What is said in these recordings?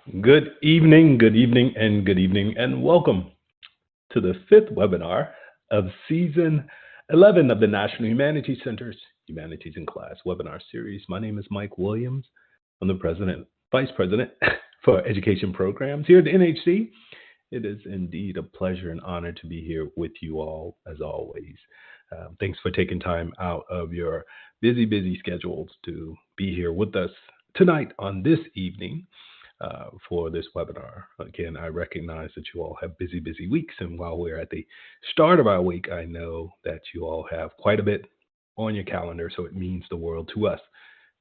Good evening, and welcome to the fifth webinar of season 11 of the National Humanities Center's Humanities in Class webinar series. My name is Mike Williams. I'm the Vice President for Education Programs here at the NHC. It is indeed a pleasure and honor to be here with you all, as always. Thanks for taking time out of your busy schedules to be here with us tonight on this evening. For this webinar. Again, I recognize that you all have busy weeks, and while we're at the start of our week, I know that you all have quite a bit on your calendar, so it means the world to us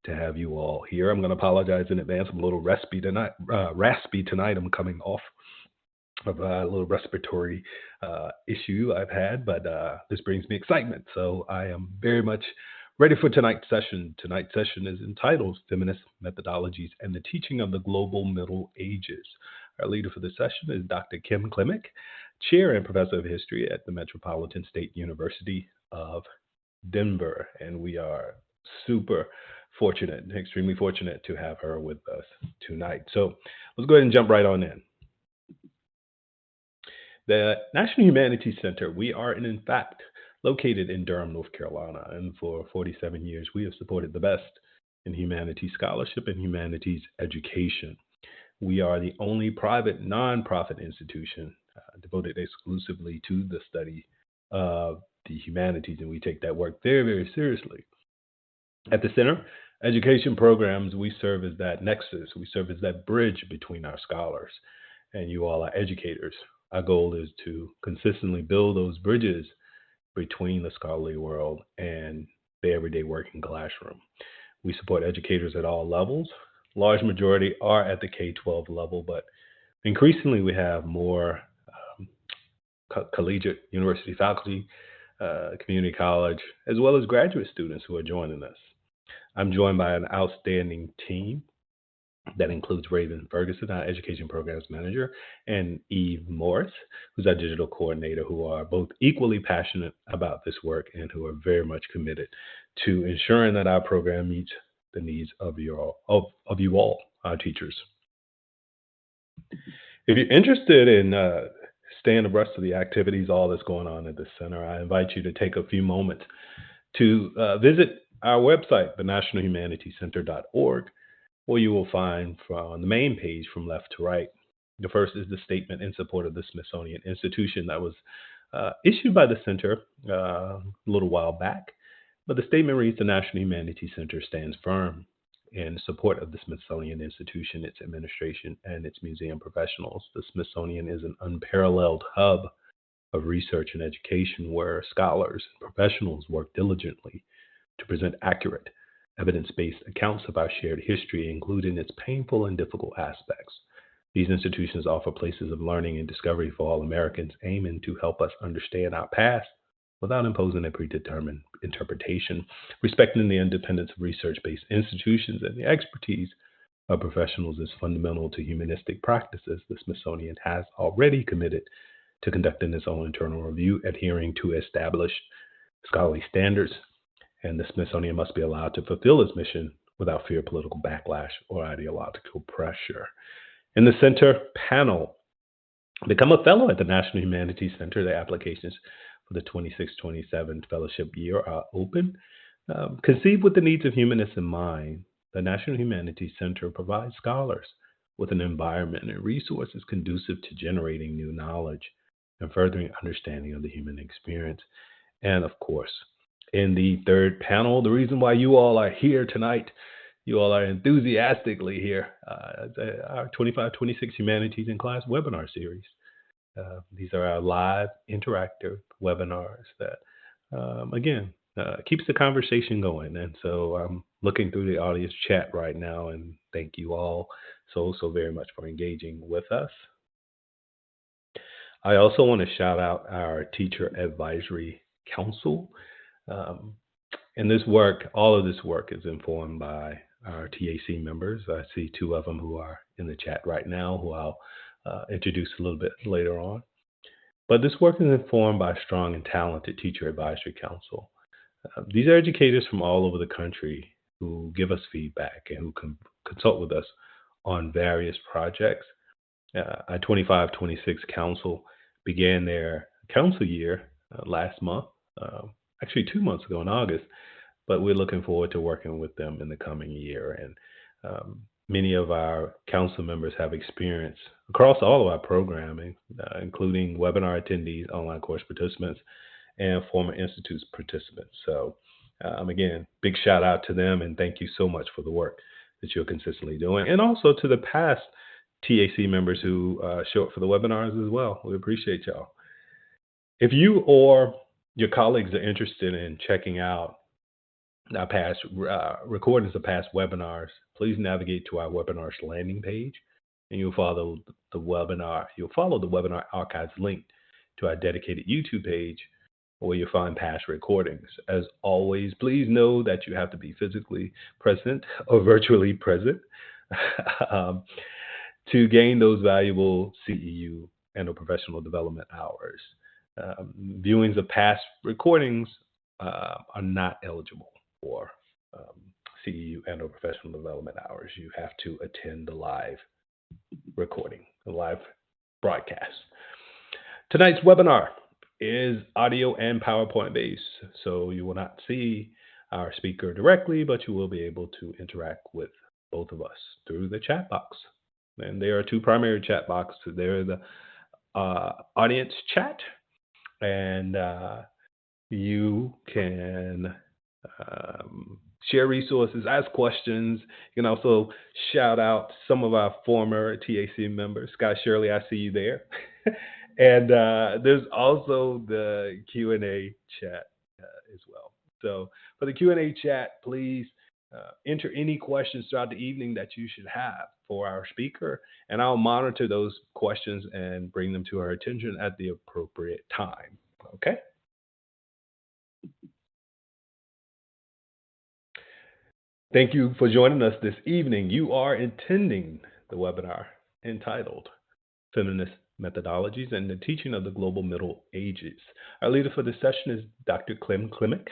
to have you all here. I'm going to apologize in advance. I'm a little raspy tonight. I'm coming off of a little respiratory issue I've had, but this brings me excitement, so I am very much ready for tonight's session. Tonight's session is entitled Feminist Methodologies and the Teaching of the Global Middle Ages. Our leader for the session is Dr. Klimek, Chair and Professor of History at the Metropolitan State University of Denver. And we are extremely fortunate to have her with us tonight. So let's go ahead and jump right on in. The National Humanities Center, we are in fact located in Durham, North Carolina, and for 47 years, we have supported the best in humanities scholarship and humanities education. We are the only private nonprofit institution devoted exclusively to the study of the humanities, and we take that work very seriously. At the center, education programs, we serve as that nexus, we serve as that bridge between our scholars and you all, our educators. Our goal is to consistently build those bridges between the scholarly world and the everyday working classroom. We support educators at all levels. Large majority are at the K-12 level, but increasingly we have more collegiate university faculty, community college, as well as graduate students who are joining us. I'm joined by an outstanding team that includes Raven Ferguson, our Education Programs Manager, and Eve Morris, who's our Digital Coordinator, who are both equally passionate about this work and who are very much committed to ensuring that our program meets the needs of you all, our teachers. If you're interested in staying abreast of the activities, all that's going on at the center, I invite you to take a few moments to visit our website, thenationalhumanitiescenter.org, where you will find on the main page from left to right. The first is the statement in support of the Smithsonian Institution that was issued by the center a little while back. But the statement reads, the National Humanities Center stands firm in support of the Smithsonian Institution, its administration, and its museum professionals. The Smithsonian is an unparalleled hub of research and education where scholars and professionals work diligently to present accurate, evidence-based accounts of our shared history, including its painful and difficult aspects. These institutions offer places of learning and discovery for all Americans, aiming to help us understand our past without imposing a predetermined interpretation. Respecting the independence of research-based institutions and the expertise of professionals is fundamental to humanistic practices. The Smithsonian has already committed to conducting its own internal review, adhering to established scholarly standards, and the Smithsonian must be allowed to fulfill its mission without fear of political backlash or ideological pressure. In the center panel, become a fellow at the National Humanities Center. The applications for the 26-27 fellowship year are open. Conceived with the needs of humanists in mind, the National Humanities Center provides scholars with an environment and resources conducive to generating new knowledge and furthering understanding of the human experience. And of course, in the third panel, the reason why you all are here tonight, you all are enthusiastically here, our 25-26 Humanities in Class webinar series. These are our live interactive webinars that, again, keeps the conversation going. And so I'm looking through the audience chat right now, and thank you all so very much for engaging with us. I also want to shout out our Teacher Advisory Council. And this work, all of this work is informed by our TAC members. I see two of them who are in the chat right now, who I'll introduce a little bit later on. But this work is informed by a strong and talented Teacher Advisory Council. These are educators from all over the country who give us feedback and who consult with us on various projects. Our 25-26 council began their council year last month, actually 2 months ago in August, but we're looking forward to working with them in the coming year. And many of our council members have experience across all of our programming, including webinar attendees, online course participants, and former Institutes participants. So again, big shout out to them, and thank you so much for the work that you're consistently doing. And also to the past TAC members who show up for the webinars as well. We appreciate y'all. If you or your colleagues are interested in checking out our past recordings of past webinars, please navigate to our webinars landing page, and you'll follow the webinar archives link to our dedicated YouTube page, where you'll find past recordings. As always, please know that you have to be physically present or virtually present to gain those valuable CEU and/or professional development hours. Viewings of past recordings are not eligible for CEU and/or professional development hours. You have to attend the live recording, the live broadcast. Tonight's webinar is audio and PowerPoint based, so you will not see our speaker directly, but you will be able to interact with both of us through the chat box. And there are two primary chat boxes. There are the audience chat, and you can share resources, ask questions. You can also shout out some of our former TAC members. Scott Shirley, I see you there. And there's also the Q&A chat as well. So for the Q&A chat, please enter any questions throughout the evening that you should have for our speaker, and I'll monitor those questions and bring them to our attention at the appropriate time. Okay? Thank you for joining us this evening. You are attending the webinar entitled Feminist Methodologies and the Teaching of the Global Middle Ages. Our leader for this session is Dr. Klimek,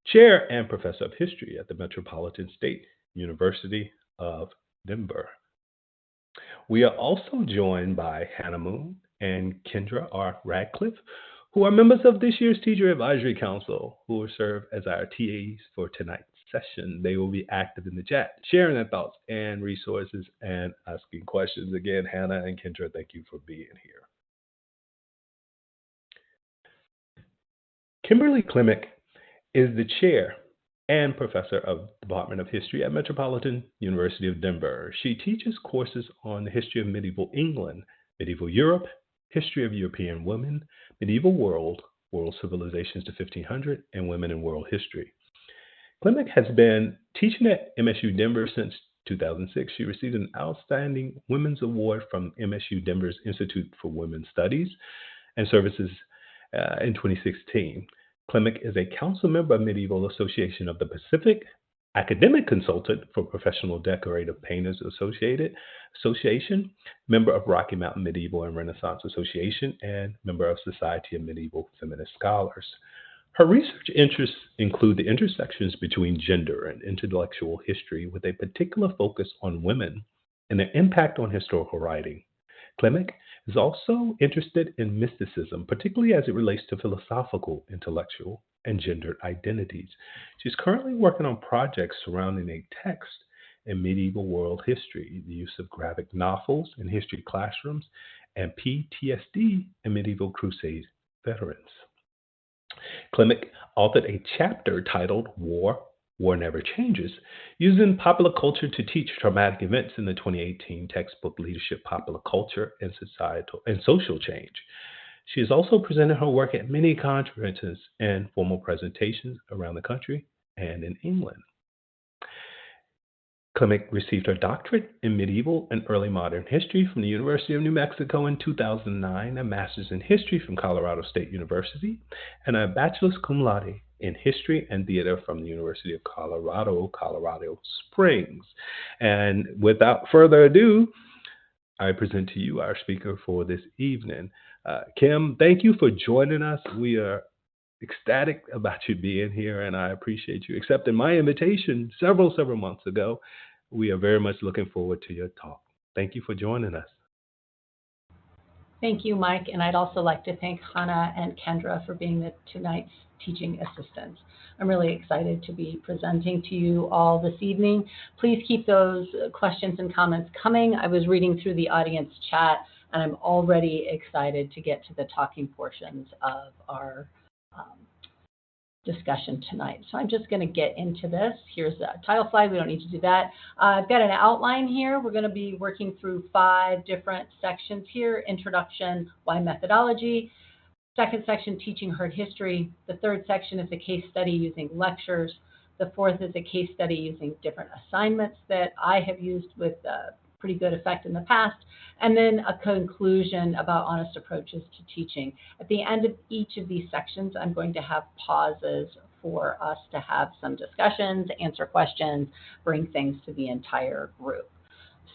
Chair and Professor of History at the Metropolitan State University of Denver. We are also joined by Hannah Moon and Kendra R. Radcliff, who are members of this year's Teacher Advisory Council, who will serve as our TAs for tonight's session. They will be active in the chat, sharing their thoughts and resources and asking questions. Again, Hannah and Kendra, thank you for being here. Kimberly Klimek is the chair and professor of the Department of History at Metropolitan University of Denver. She teaches courses on the history of medieval England, medieval Europe, history of European women, medieval world civilizations to 1500, and women in world history. Klimek has been teaching at MSU Denver since 2006. She received an Outstanding Women's Award from MSU Denver's Institute for Women's Studies and Services in 2016. Klimek is a council member of Medieval Association of the Pacific, academic consultant for Professional Decorative Painters Association, member of Rocky Mountain Medieval and Renaissance Association, and member of Society of Medieval Feminist Scholars. Her research interests include the intersections between gender and intellectual history, with a particular focus on women and their impact on historical writing. Klimek is also interested in mysticism, particularly as it relates to philosophical, intellectual, and gendered identities. She's currently working on projects surrounding a text in medieval world history, the use of graphic novels in history classrooms, and PTSD in medieval crusade veterans. Klimek authored a chapter titled War Never Changes, using popular culture to teach traumatic events in the 2018 textbook Leadership, Popular Culture, and Societal and Social Change. She has also presented her work at many conferences and formal presentations around the country and in England. Klimek received her doctorate in medieval and early modern history from the University of New Mexico in 2009, a master's in history from Colorado State University, and a bachelor's cum laude in history and theater from the University of Colorado Springs. And without further ado, I present to you our speaker for this evening. Kim, thank you for joining us. We are ecstatic about you being here, and I appreciate you accepting my invitation several months ago. We are very much looking forward to your talk Thank you for joining us. Thank you, Mike, and I'd also like to thank Hannah and Kendra for being tonight's teaching assistants. I'm really excited to be presenting to you all this evening. Please keep those questions and comments coming. I was reading through the audience chat, and I'm already excited to get to the talking portions of our discussion tonight. So I'm just going to get into this. Here's the title slide. We don't need to do that. I've got an outline here. We're going to be working through 5 different sections here. Introduction, why methodology. Second section, teaching hard history. The third section is a case study using lectures. The fourth is a case study using different assignments that I have used with pretty good effect in the past, and then a conclusion about honest approaches to teaching. At the end of each of these sections, I'm going to have pauses for us to have some discussions, answer questions, bring things to the entire group.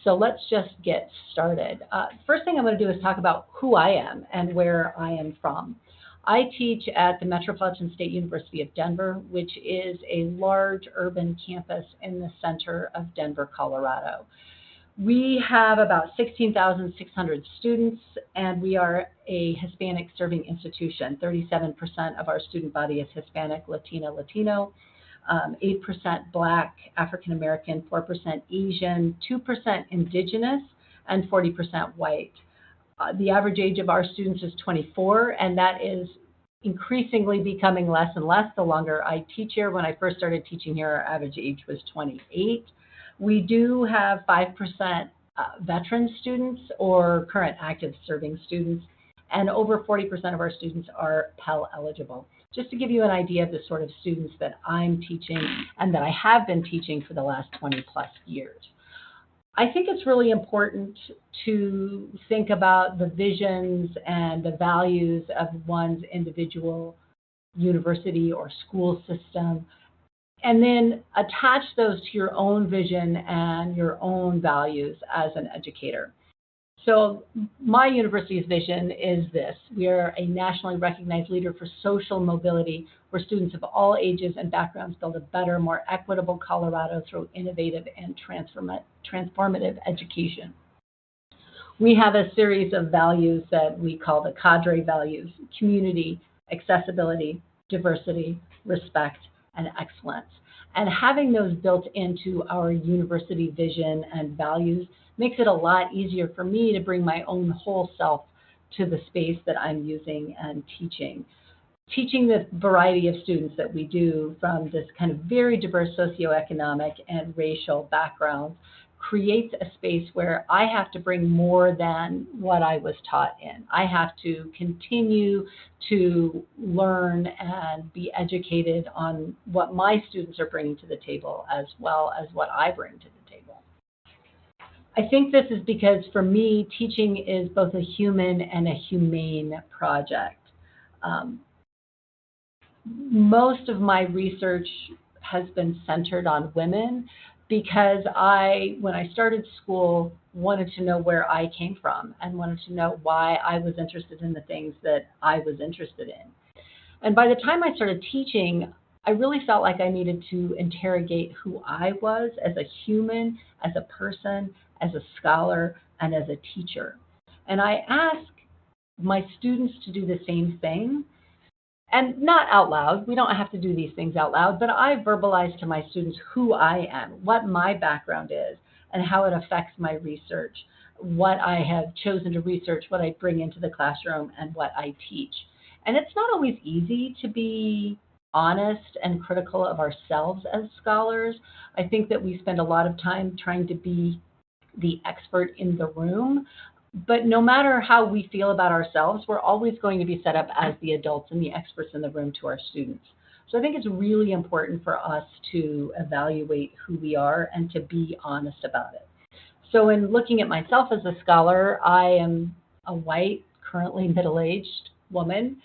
So let's just get started. First thing I'm going to do is talk about who I am and where I am from. I teach at the Metropolitan State University of Denver, which is a large urban campus in the center of Denver, Colorado. We have about 16,600 students, and we are a Hispanic serving institution. 37% of our student body is Hispanic, Latino, 8% Black, African American, 4% Asian, 2% Indigenous, and 40% white. The average age of our students is 24, and that is increasingly becoming less and less the longer I teach here. When I first started teaching here, our average age was 28. We do have 5% veteran students or current active serving students, and over 40% of our students are Pell eligible. Just to give you an idea of the sort of students that I'm teaching and that I have been teaching for the last 20 plus years. I think it's really important to think about the visions and the values of one's individual university or school system, and then attach those to your own vision and your own values as an educator. So my university's vision is this: we are a nationally recognized leader for social mobility, where students of all ages and backgrounds build a better, more equitable Colorado through innovative and transformative education. We have a series of values that we call the cadre values: community, accessibility, diversity, respect, and excellence. And having those built into our university vision and values makes it a lot easier for me to bring my own whole self to the space that I'm using and teaching. Teaching the variety of students that we do from this kind of very diverse socioeconomic and racial backgrounds creates a space where I have to bring more than what I was taught in. I have to continue to learn and be educated on what my students are bringing to the table, as well as what I bring to the table. I think this is because, for me, teaching is both a human and a humane project. Most of my research has been centered on women, because when I started school, wanted to know where I came from and wanted to know why I was interested in the things that I was interested in. And by the time I started teaching, I really felt like I needed to interrogate who I was as a human, as a person, as a scholar, and as a teacher. And I ask my students to do the same thing. And not out loud. We don't have to do these things out loud, but I verbalize to my students who I am, what my background is, and how it affects my research, what I have chosen to research, what I bring into the classroom, and what I teach. And it's not always easy to be honest and critical of ourselves as scholars. I think that we spend a lot of time trying to be the expert in the room. But no matter how we feel about ourselves, we're always going to be set up as the adults and the experts in the room to our students. So I think it's really important for us to evaluate who we are and to be honest about it. So in looking at myself as a scholar, I am a white, currently middle-aged woman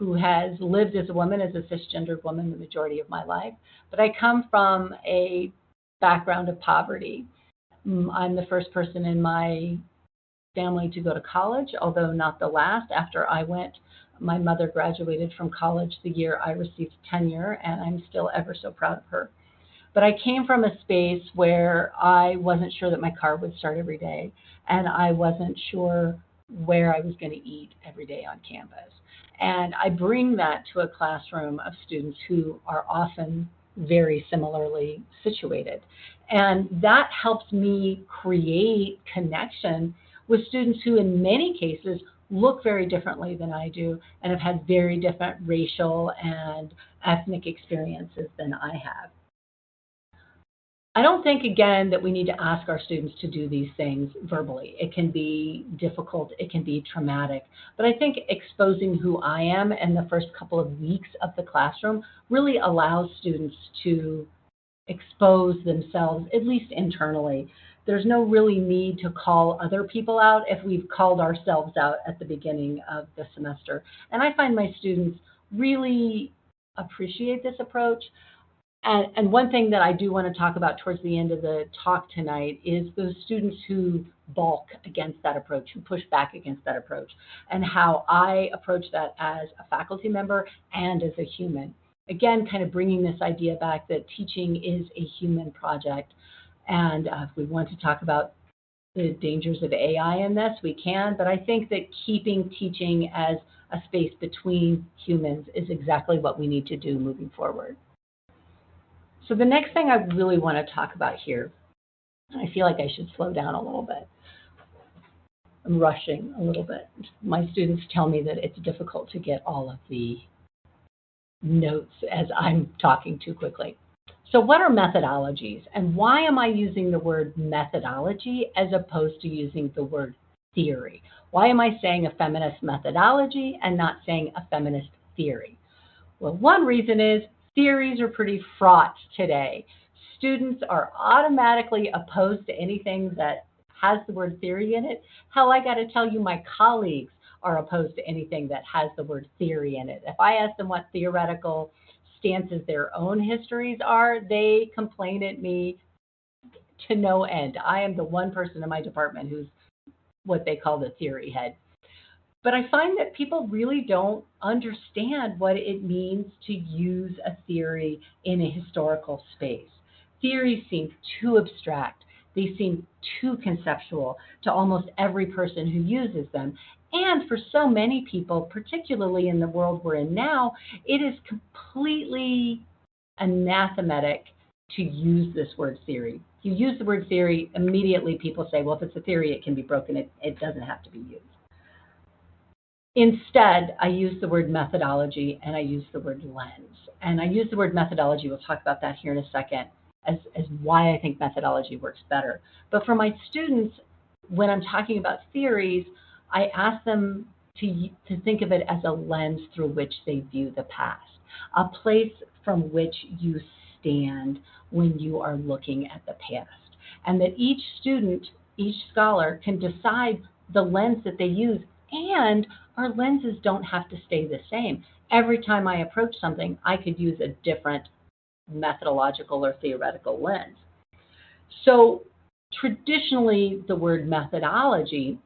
who has lived as a woman, as a cisgendered woman, the majority of my life. But I come from a background of poverty. I'm the first person in my family to go to college, although not the last. After I went, my mother graduated from college the year I received tenure, and I'm still ever so proud of her. But I came from a space where I wasn't sure that my car would start every day, and I wasn't sure where I was going to eat every day on campus. And I bring that to a classroom of students who are often very similarly situated. And that helps me create connection with students who in many cases look very differently than I do and have had very different racial and ethnic experiences than I have. I don't think, again, that we need to ask our students to do these things verbally. It can be difficult, it can be traumatic, but I think exposing who I am in the first couple of weeks of the classroom really allows students to expose themselves, at least internally. There's no really need to call other people out if we've called ourselves out at the beginning of the semester. And I find my students really appreciate this approach. And one thing that I do want to talk about towards the end of the talk tonight is those students who balk against that approach, who push back against that approach, and how I approach that as a faculty member and as a human. Again, kind of bringing this idea back that teaching is a human project. And if we want to talk about the dangers of AI in this, we can, but I think that keeping teaching as a space between humans is exactly what we need to do moving forward. So the next thing I really want to talk about here, and I feel like I should slow down a little bit. I'm rushing a little bit. My students tell me that it's difficult to get all of the notes as I'm talking too quickly. So what are methodologies, and why am I using the word methodology as opposed to using the word theory? Why am I saying a feminist methodology and not saying a feminist theory? Well, one reason is theories are pretty fraught today. Students are automatically opposed to anything that has the word theory in it. Hell, I got to tell you, my colleagues are opposed to anything that has the word theory in it. If I ask them what theoretical stances their own histories are, they complain at me to no end. I am the one person in my department who's what they call the theory head. But I find that people really don't understand what it means to use a theory in a historical space. Theories seem too abstract. They seem too conceptual to almost every person who uses them. And for so many people, particularly in the world we're in now, it is completely anathematic to use this word theory. If you use the word theory, immediately people say, well, if it's a theory, it can be broken. It doesn't have to be used. Instead, I use the word methodology and I use the word lens. And I use the word methodology, we'll talk about that here in a second, as why I think methodology works better. But for my students, when I'm talking about theories, I ask them to think of it as a lens through which they view the past, a place from which you stand when you are looking at the past. And that each student, each scholar can decide the lens that they use, and our lenses don't have to stay the same. Every time I approach something, I could use a different methodological or theoretical lens. So traditionally, the word methodology,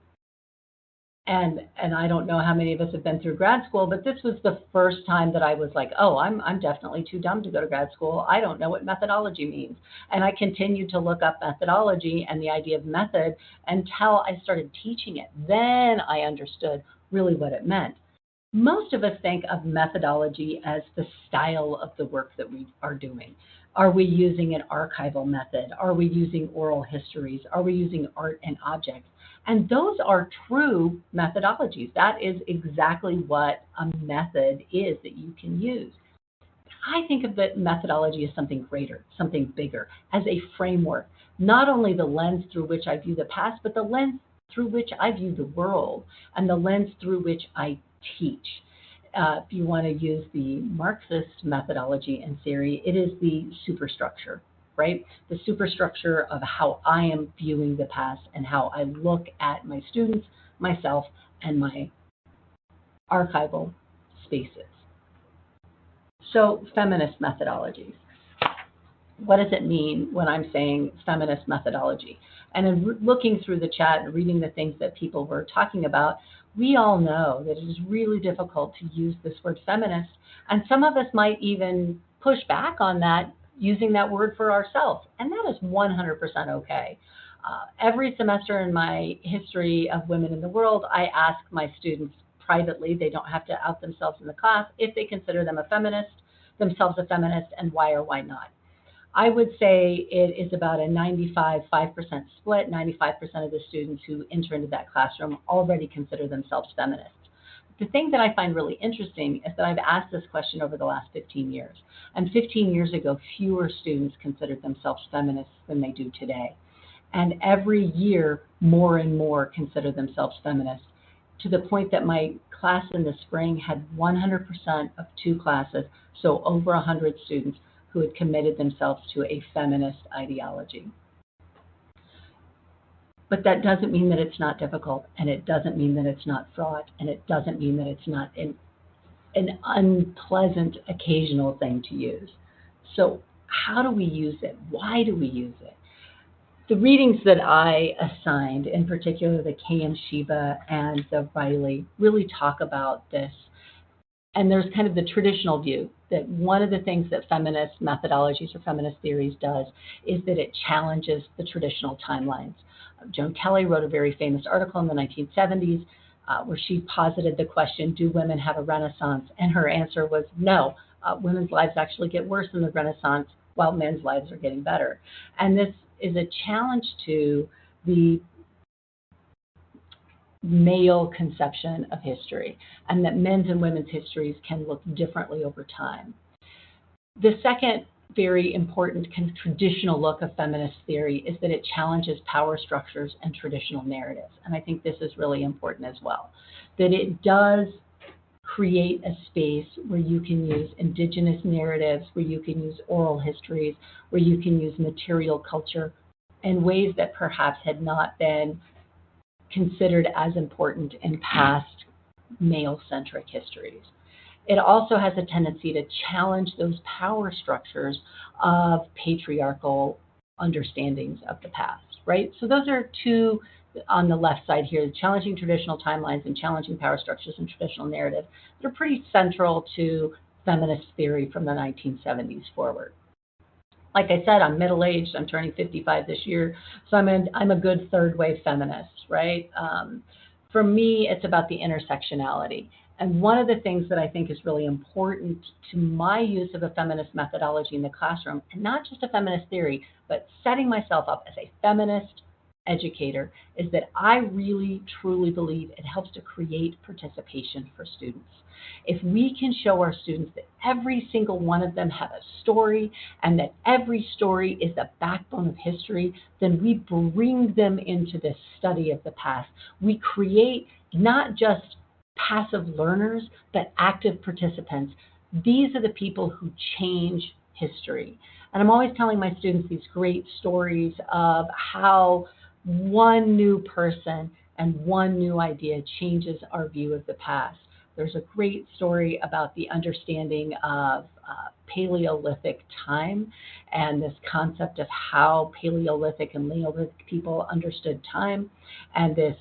and I don't know how many of us have been through grad school, but this was the first time that I was like, oh, I'm definitely too dumb to go to grad school. I don't know what methodology means. And I continued to look up methodology and the idea of method until I started teaching it. Then I understood really what it meant. Most of us think of methodology as the style of the work that we are doing. Are we using an archival method? Are we using oral histories? Are we using art and objects? And those are true methodologies. That is exactly what a method is that you can use. I think of the methodology as something greater, something bigger, as a framework, not only the lens through which I view the past, but the lens through which I view the world and the lens through which I teach. If you want to use the Marxist methodology and theory, it is the superstructure, right? The superstructure of how I am viewing the past and how I look at my students, myself, and my archival spaces. So, feminist methodologies. What does it mean when I'm saying feminist methodology? And in looking through the chat and reading the things that people were talking about, we all know that it is really difficult to use this word feminist. And some of us might even push back on that using that word for ourselves, and that is 100% okay. Every semester in my history of women in the world, I ask my students privately, they don't have to out themselves in the class, if they consider themselves a feminist, and why or why not. I would say it is about a 95-5% split. 95% of the students who enter into that classroom already consider themselves feminists. The thing that I find really interesting is that I've asked this question over the last 15 years. And 15 years ago, fewer students considered themselves feminists than they do today. And every year, more and more consider themselves feminists, to the point that my class in the spring had 100% of 2 classes, so over 100 students, who had committed themselves to a feminist ideology. But that doesn't mean that it's not difficult, and it doesn't mean that it's not fraught, and it doesn't mean that it's not an unpleasant occasional thing to use. So how do we use it? Why do we use it? The readings that I assigned, in particular the Kay and Shiva and the Riley, really talk about this. And there's kind of the traditional view that one of the things that feminist methodologies or feminist theories does is that it challenges the traditional timelines. Joan Kelly wrote a very famous article in the 1970s where she posited the question, do women have a renaissance? And her answer was no. Women's lives actually get worse in the Renaissance while men's lives are getting better. And this is a challenge to the male conception of history, and that men's and women's histories can look differently over time. The second very important kind of traditional look of feminist theory is that it challenges power structures and traditional narratives. And I think this is really important as well, that it does create a space where you can use indigenous narratives, where you can use oral histories, where you can use material culture in ways that perhaps had not been considered as important in past male-centric histories. It also has a tendency to challenge those power structures of patriarchal understandings of the past, right? So those are two on the left side here, challenging traditional timelines and challenging power structures and traditional narrative that are pretty central to feminist theory from the 1970s forward. Like I said, I'm middle-aged. I'm turning 55 this year, so I'm a good third-wave feminist, right? For me, it's about the intersectionality. And one of the things that I think is really important to my use of a feminist methodology in the classroom, and not just a feminist theory, but setting myself up as a feminist educator, is that I really, truly believe it helps to create participation for students. If we can show our students that every single one of them have a story and that every story is the backbone of history, then we bring them into this study of the past. We create not just passive learners, but active participants. These are the people who change history. And I'm always telling my students these great stories of how one new person and one new idea changes our view of the past. There's a great story about the understanding of Paleolithic time and this concept of how Paleolithic and Neolithic people understood time. And this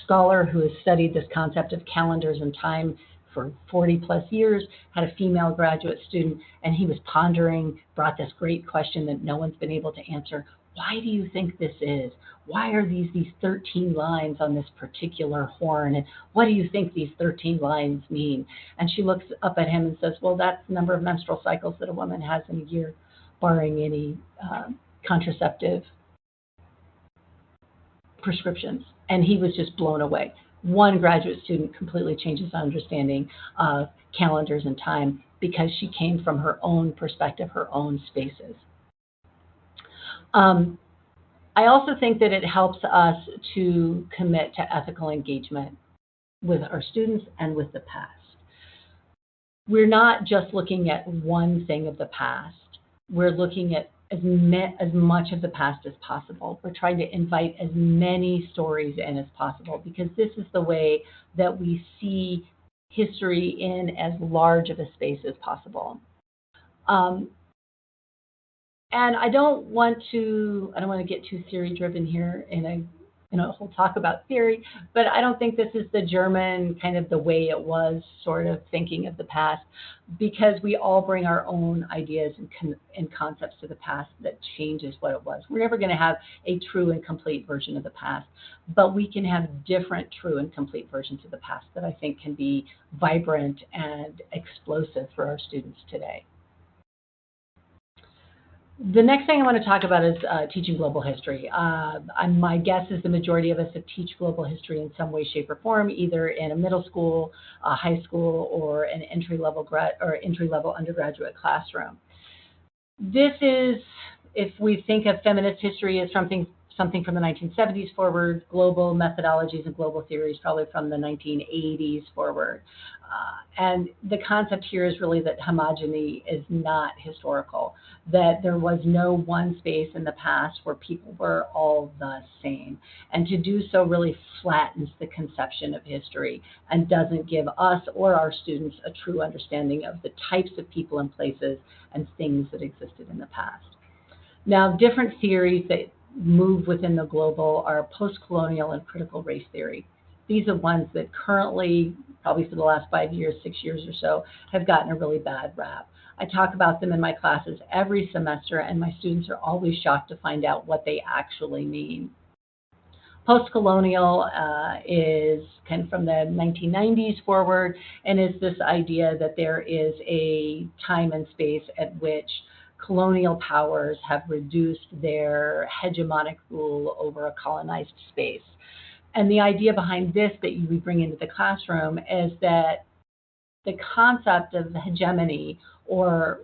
scholar who has studied this concept of calendars and time for 40 plus years had a female graduate student, and he was pondering, brought this great question that no one's been able to answer. Why do you think this is? Why are these 13 lines on this particular horn? And what do you think these 13 lines mean? And she looks up at him and says, well, that's the number of menstrual cycles that a woman has in a year, barring any contraceptive prescriptions. And he was just blown away. One graduate student completely changed his understanding of calendars and time because she came from her own perspective, her own spaces. I also think that it helps us to commit to ethical engagement with our students and with the past. We're not just looking at one thing of the past. We're looking at as much of the past as possible. We're trying to invite as many stories in as possible because this is the way that we see history in as large of a space as possible. And I don't want to get too theory driven here in a a whole talk about theory, but I don't think this is the German kind of the way it was sort of thinking of the past, because we all bring our own ideas and concepts to the past that changes what it was. We're never going to have a true and complete version of the past, but we can have different true and complete versions of the past that I think can be vibrant and explosive for our students today. The next thing I want to talk about is teaching global history. My guess is the majority of us have teach global history in some way, shape, or form, either in a middle school, a high school, or an entry-level undergraduate classroom. This is, if we think of feminist history as something from the 1970s forward, global methodologies and global theories probably from the 1980s forward. And the concept here is really that homogeny is not historical, that there was no one space in the past where people were all the same. And to do so really flattens the conception of history and doesn't give us or our students a true understanding of the types of people and places and things that existed in the past. Now, different theories that move within the global are post-colonial and critical race theory. These are ones that currently, probably for the last 5 years, 6 years or so, have gotten a really bad rap. I talk about them in my classes every semester, and my students are always shocked to find out what they actually mean. Post-colonial is kind of from the 1990s forward, and is this idea that there is a time and space at which colonial powers have reduced their hegemonic rule over a colonized space. And the idea behind this that we bring into the classroom is that the concept of hegemony, or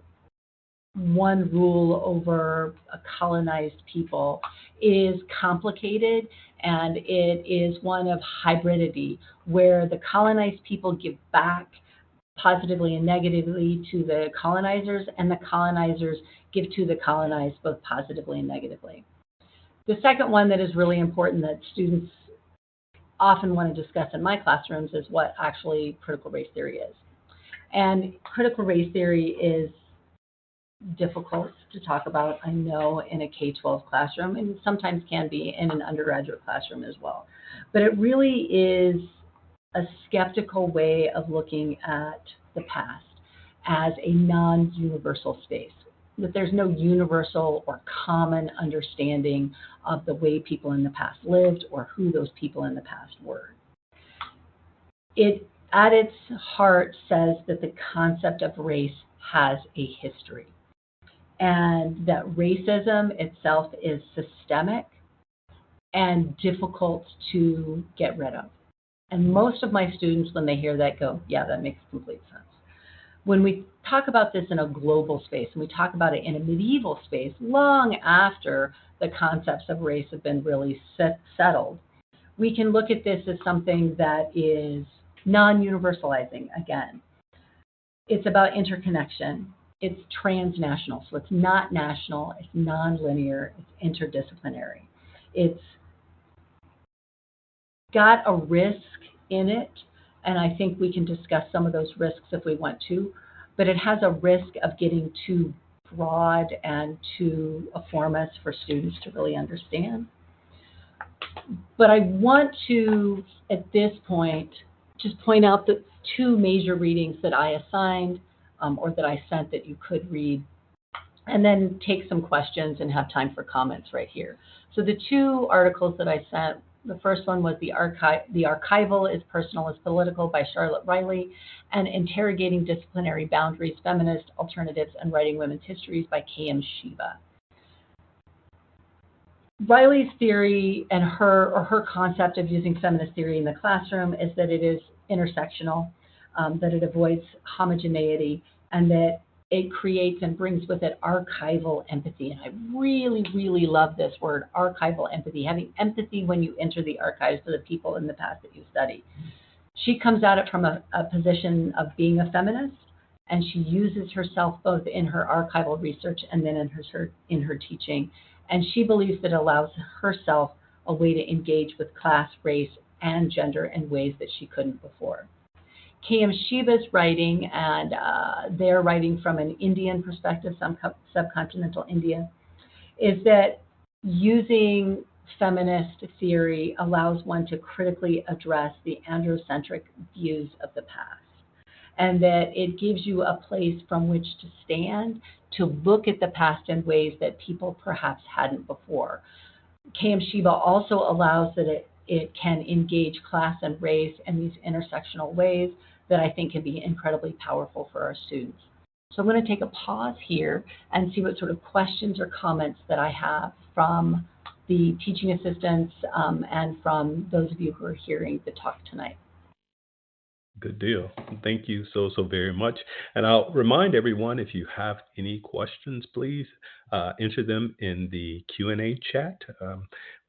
one rule over a colonized people, is complicated, and it is one of hybridity, where the colonized people give back positively and negatively to the colonizers, and the colonizers give to the colonized both positively and negatively. The second one that is really important that students often want to discuss in my classrooms is what actually critical race theory is. And critical race theory is difficult to talk about, I know, in a K-12 classroom, and sometimes can be in an undergraduate classroom as well. But it really is a skeptical way of looking at the past as a non-universal space, that there's no universal or common understanding of the way people in the past lived or who those people in the past were. It, at its heart, says that the concept of race has a history, and that racism itself is systemic and difficult to get rid of. And most of my students, when they hear that, go, yeah, that makes complete sense. When we talk about this in a global space, and we talk about it in a medieval space, long after the concepts of race have been really settled, we can look at this as something that is non-universalizing again. It's about interconnection. It's transnational, so it's not national, it's non-linear, it's interdisciplinary. It's got a risk in it, and I think we can discuss some of those risks if we want to, but it has a risk of getting too broad and too amorphous for students to really understand. But I want to, at this point, just point out the two major readings that I assigned or that I sent that you could read, and then take some questions and have time for comments right here. So the two articles that I sent, the first one was The Archival is Personal as Political by Charlotte Riley, and Interrogating Disciplinary Boundaries, Feminist Alternatives, and Writing Women's Histories by K.M. Shiva. Riley's theory and her concept of using feminist theory in the classroom is that it is intersectional, that it avoids homogeneity, and that it creates and brings with it archival empathy. And I really, really love this word, archival empathy, having empathy when you enter the archives of the people in the past that you study. She comes at it from a position of being a feminist, and she uses herself both in her archival research and then in her teaching. And she believes that it allows herself a way to engage with class, race, and gender in ways that she couldn't before. K.M. Shiva's writing, and they're writing from an Indian perspective, subcontinental India, is that using feminist theory allows one to critically address the androcentric views of the past, and that it gives you a place from which to stand to look at the past in ways that people perhaps hadn't before. KM Shiva also allows that it can engage class and race in these intersectional ways that I think can be incredibly powerful for our students. So I'm going to take a pause here and see what sort of questions or comments that I have from the teaching assistants and from those of you who are hearing the talk tonight. Good deal. Thank you so very much. And I'll remind everyone, if you have any questions, please enter them in the Q&A chat.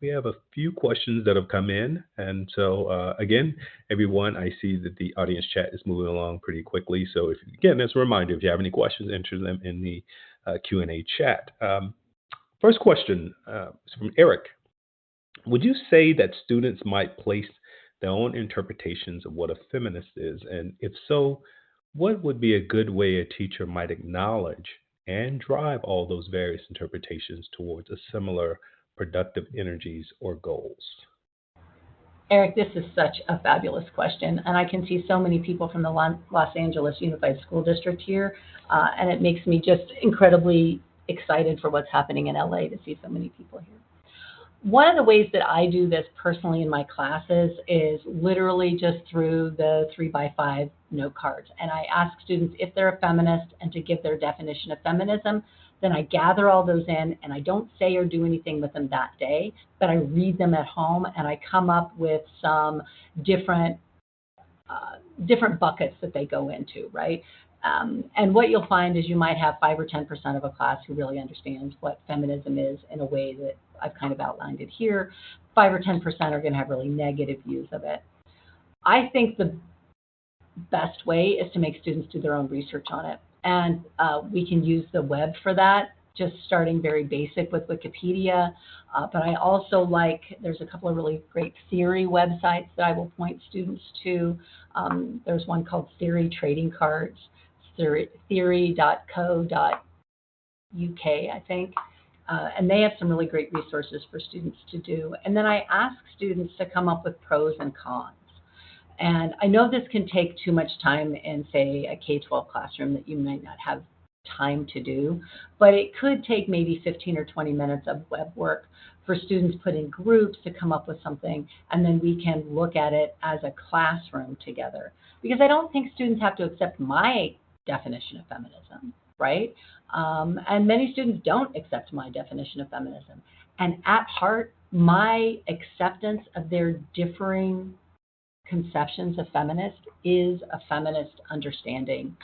We have a few questions that have come in. And so, again, everyone, I see that the audience chat is moving along pretty quickly. So, again, as a reminder, if you have any questions, enter them in the Q&A chat. First question is from Eric. Would you say that students might place their own interpretations of what a feminist is? And if so, what would be a good way a teacher might acknowledge and drive all those various interpretations towards a similar productive energies or goals? Eric, this is such a fabulous question, and I can see so many people from the Los Angeles Unified School District here, and it makes me just incredibly excited for what's happening in LA to see so many people here. One of the ways that I do this personally in my classes is literally just through the 3x5 note cards. And I ask students if they're a feminist and to give their definition of feminism. Then I gather all those in, and I don't say or do anything with them that day, but I read them at home, and I come up with some different buckets that they go into, right? And what you'll find is you might have 5 or 10% of a class who really understands what feminism is in a way that I've kind of outlined it here. 5 or 10% are going to have really negative views of it. I think the best way is to make students do their own research on it. And we can use the web for that, just starting very basic with Wikipedia. But I also there's a couple of really great theory websites that I will point students to. There's one called Theory Trading Cards, theory.co.uk, I think. And they have some really great resources for students to do. And then I ask students to come up with pros and cons. And I know this can take too much time in, say, a K-12 classroom that you might not have time to do, but it could take maybe 15 or 20 minutes of web work for students put in groups to come up with something, and then we can look at it as a classroom together. Because I don't think students have to accept my definition of feminism, right? And many students don't accept my definition of feminism. And at heart, my acceptance of their differing conceptions of feminist is a feminist understanding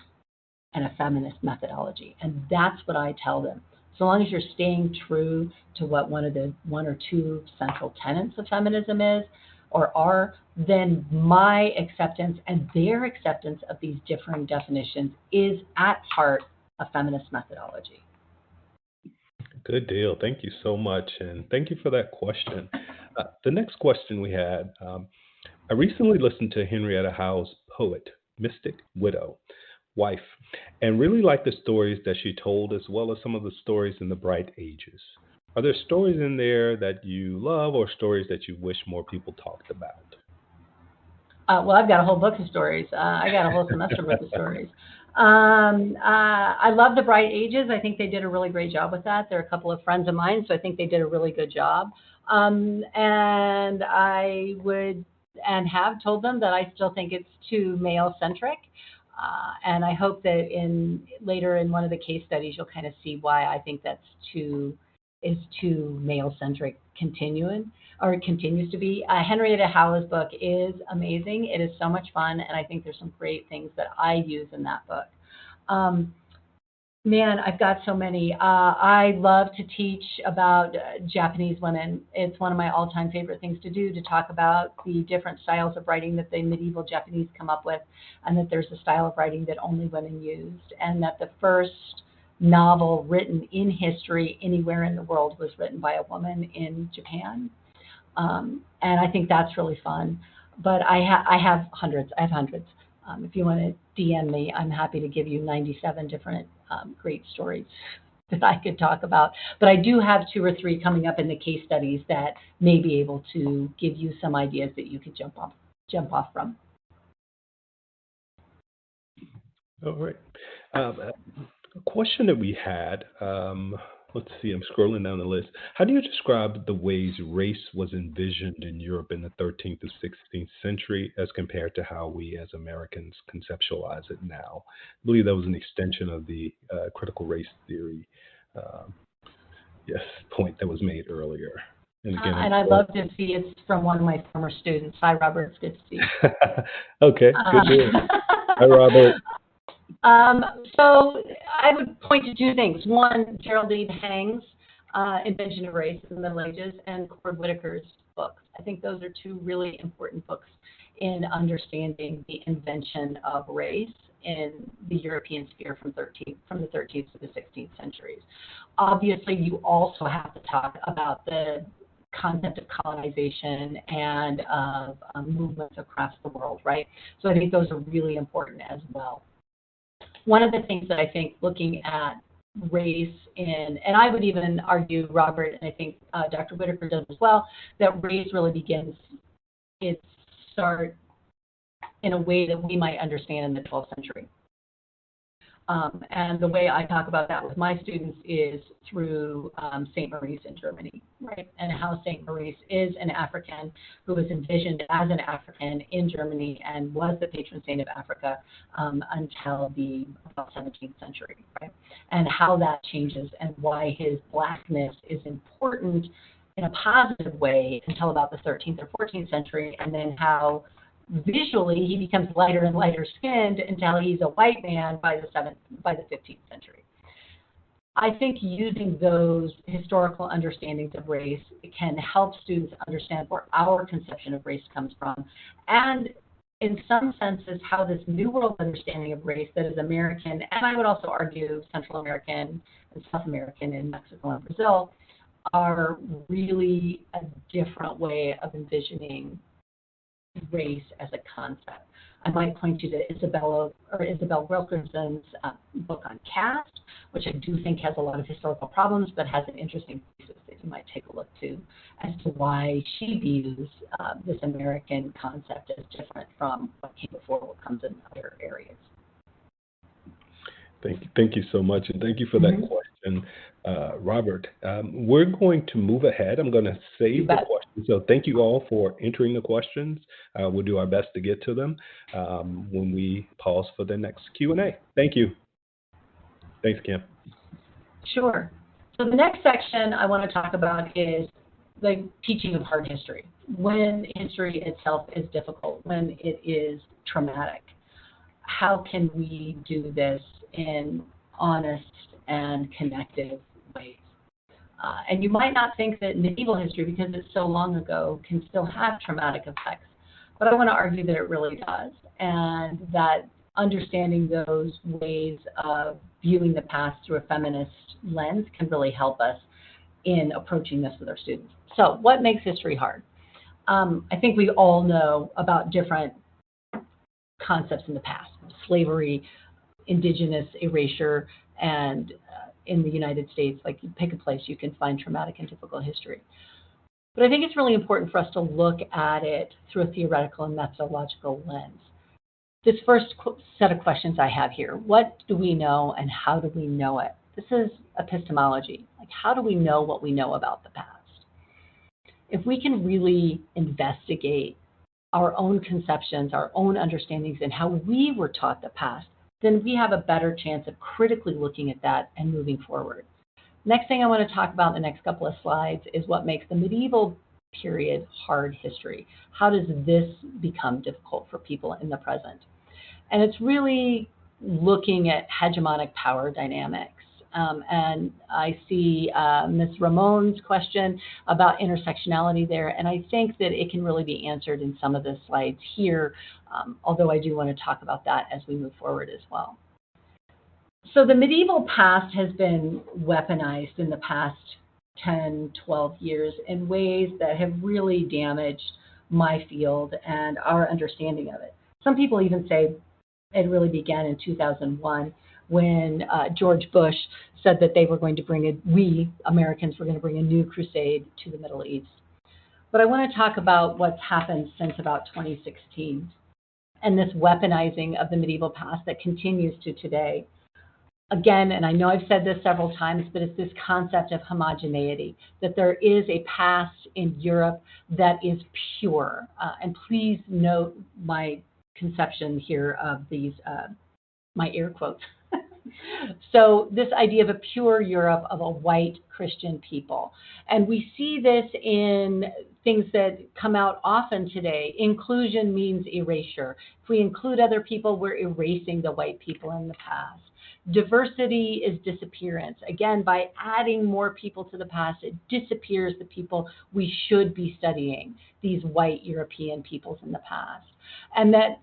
and a feminist methodology. And that's what I tell them. So long as you're staying true to what one or two central tenets of feminism is or are, then my acceptance and their acceptance of these differing definitions is at heart a feminist methodology. Good deal. Thank you so much. And thank you for that question. The next question we had, I recently listened to Henrietta Howe's poet, Mystic Widow, Wife, and really liked the stories that she told, as well as some of the stories in the Bright Ages. Are there stories in there that you love or stories that you wish more people talked about? Well, I've got a whole book of stories. I got a whole semester worth of stories. I love the Bright Ages. I think they did a really great job with that. They're a couple of friends of mine, so I think they did a really good job. And I would and have told them that I still think it's too male-centric. And I hope that later in one of the case studies, you'll kind of see why I think that's too male-centric continues to be. Henrietta Howe's book is amazing. It is so much fun, and I think there's some great things that I use in that book. Man, I've got so many. I love to teach about Japanese women. It's one of my all-time favorite things to do, to talk about the different styles of writing that the medieval Japanese come up with, and that there's a style of writing that only women used, and that the first novel written in history anywhere in the world was written by a woman in Japan. And I think that's really fun. But I have hundreds. If you want to DM me, I'm happy to give you 97 different great stories that I could talk about, but I do have 2 or 3 coming up in the case studies that may be able to give you some ideas that you could jump off from. All right. A question that we had, let's see, I'm scrolling down the list. How do you describe the ways race was envisioned in Europe in the 13th to 16th century as compared to how we as Americans conceptualize it now? I believe that was an extension of the critical race theory point that was made earlier. And again, and I'd love to see it's from one of my former students. Hi, Robert. It's good to see you. Okay, good to hear. Hi, Robert. So I would point to 2 things. One, Geraldine Hang's Invention of Race in the Middle Ages and Cord Whitaker's books. I think those are 2 really important books in understanding the invention of race in the European sphere from the 13th to the 16th centuries. Obviously, you also have to talk about the concept of colonization and of movements across the world, right? So I think those are really important as well. One of the things that I think looking at race and I would even argue, Robert, and I think Dr. Whitaker does as well, that race really begins its start in a way that we might understand in the 12th century. And the way I talk about that with my students is through St. Maurice in Germany, right? And how St. Maurice is an African who was envisioned as an African in Germany and was the patron saint of Africa until the about 17th century, right? And how that changes and why his blackness is important in a positive way until about the 13th or 14th century, and then how visually he becomes lighter and lighter skinned until he's a white man by the 15th century. I think using those historical understandings of race can help students understand where our conception of race comes from, and in some senses how this New World understanding of race that is American, and I would also argue Central American and South American in Mexico and Brazil, are really a different way of envisioning race as a concept. I might point you to Isabel Wilkerson's book on caste, which I do think has a lot of historical problems, but has an interesting thesis that you might take a look to as to why she views this American concept as different from what came before, what comes in other areas. Thank you so much, and thank you for that question, Robert. We're going to move ahead. I'm going to save the questions. So thank you all for entering the questions. We'll do our best to get to them when we pause for the next Q&A. Thank you. Thanks, Kim. Sure. So the next section I want to talk about is the teaching of hard history. When history itself is difficult, when it is traumatic, how can we do this in honest and connective ways? And you might not think that medieval history, because it's so long ago, can still have traumatic effects. But I want to argue that it really does, and that understanding those ways of viewing the past through a feminist lens can really help us in approaching this with our students. So what makes history hard? I think we all know about different concepts in the past: slavery, indigenous erasure, and in the United States, like you pick a place, you can find traumatic and difficult history. But I think it's really important for us to look at it through a theoretical and methodological lens. This first set of questions I have here: what do we know and how do we know it? This is epistemology. Like, how do we know what we know about the past? If we can really investigate our own conceptions, our own understandings, and how we were taught the past, then we have a better chance of critically looking at that and moving forward. Next thing I want to talk about in the next couple of slides is what makes the medieval period hard history. How does this become difficult for people in the present? And it's really looking at hegemonic power dynamics. And I see Ms. Ramon's question about intersectionality there, and I think that it can really be answered in some of the slides here, although I do want to talk about that as we move forward as well. So the medieval past has been weaponized in the past 10, 12 years in ways that have really damaged my field and our understanding of it. Some people even say it really began in 2001 when George Bush said that they were going to we Americans were going to bring a new crusade to the Middle East. But I want to talk about what's happened since about 2016 and this weaponizing of the medieval past that continues to today. Again, and I know I've said this several times, but it's this concept of homogeneity, that there is a past in Europe that is pure. And please note my conception here of these, my air quotes. So this idea of a pure Europe of a white Christian people. And we see this in things that come out often today. Inclusion means erasure. If we include other people, we're erasing the white people in the past. Diversity is disappearance. Again, by adding more people to the past, it disappears the people we should be studying, these white European peoples in the past. And that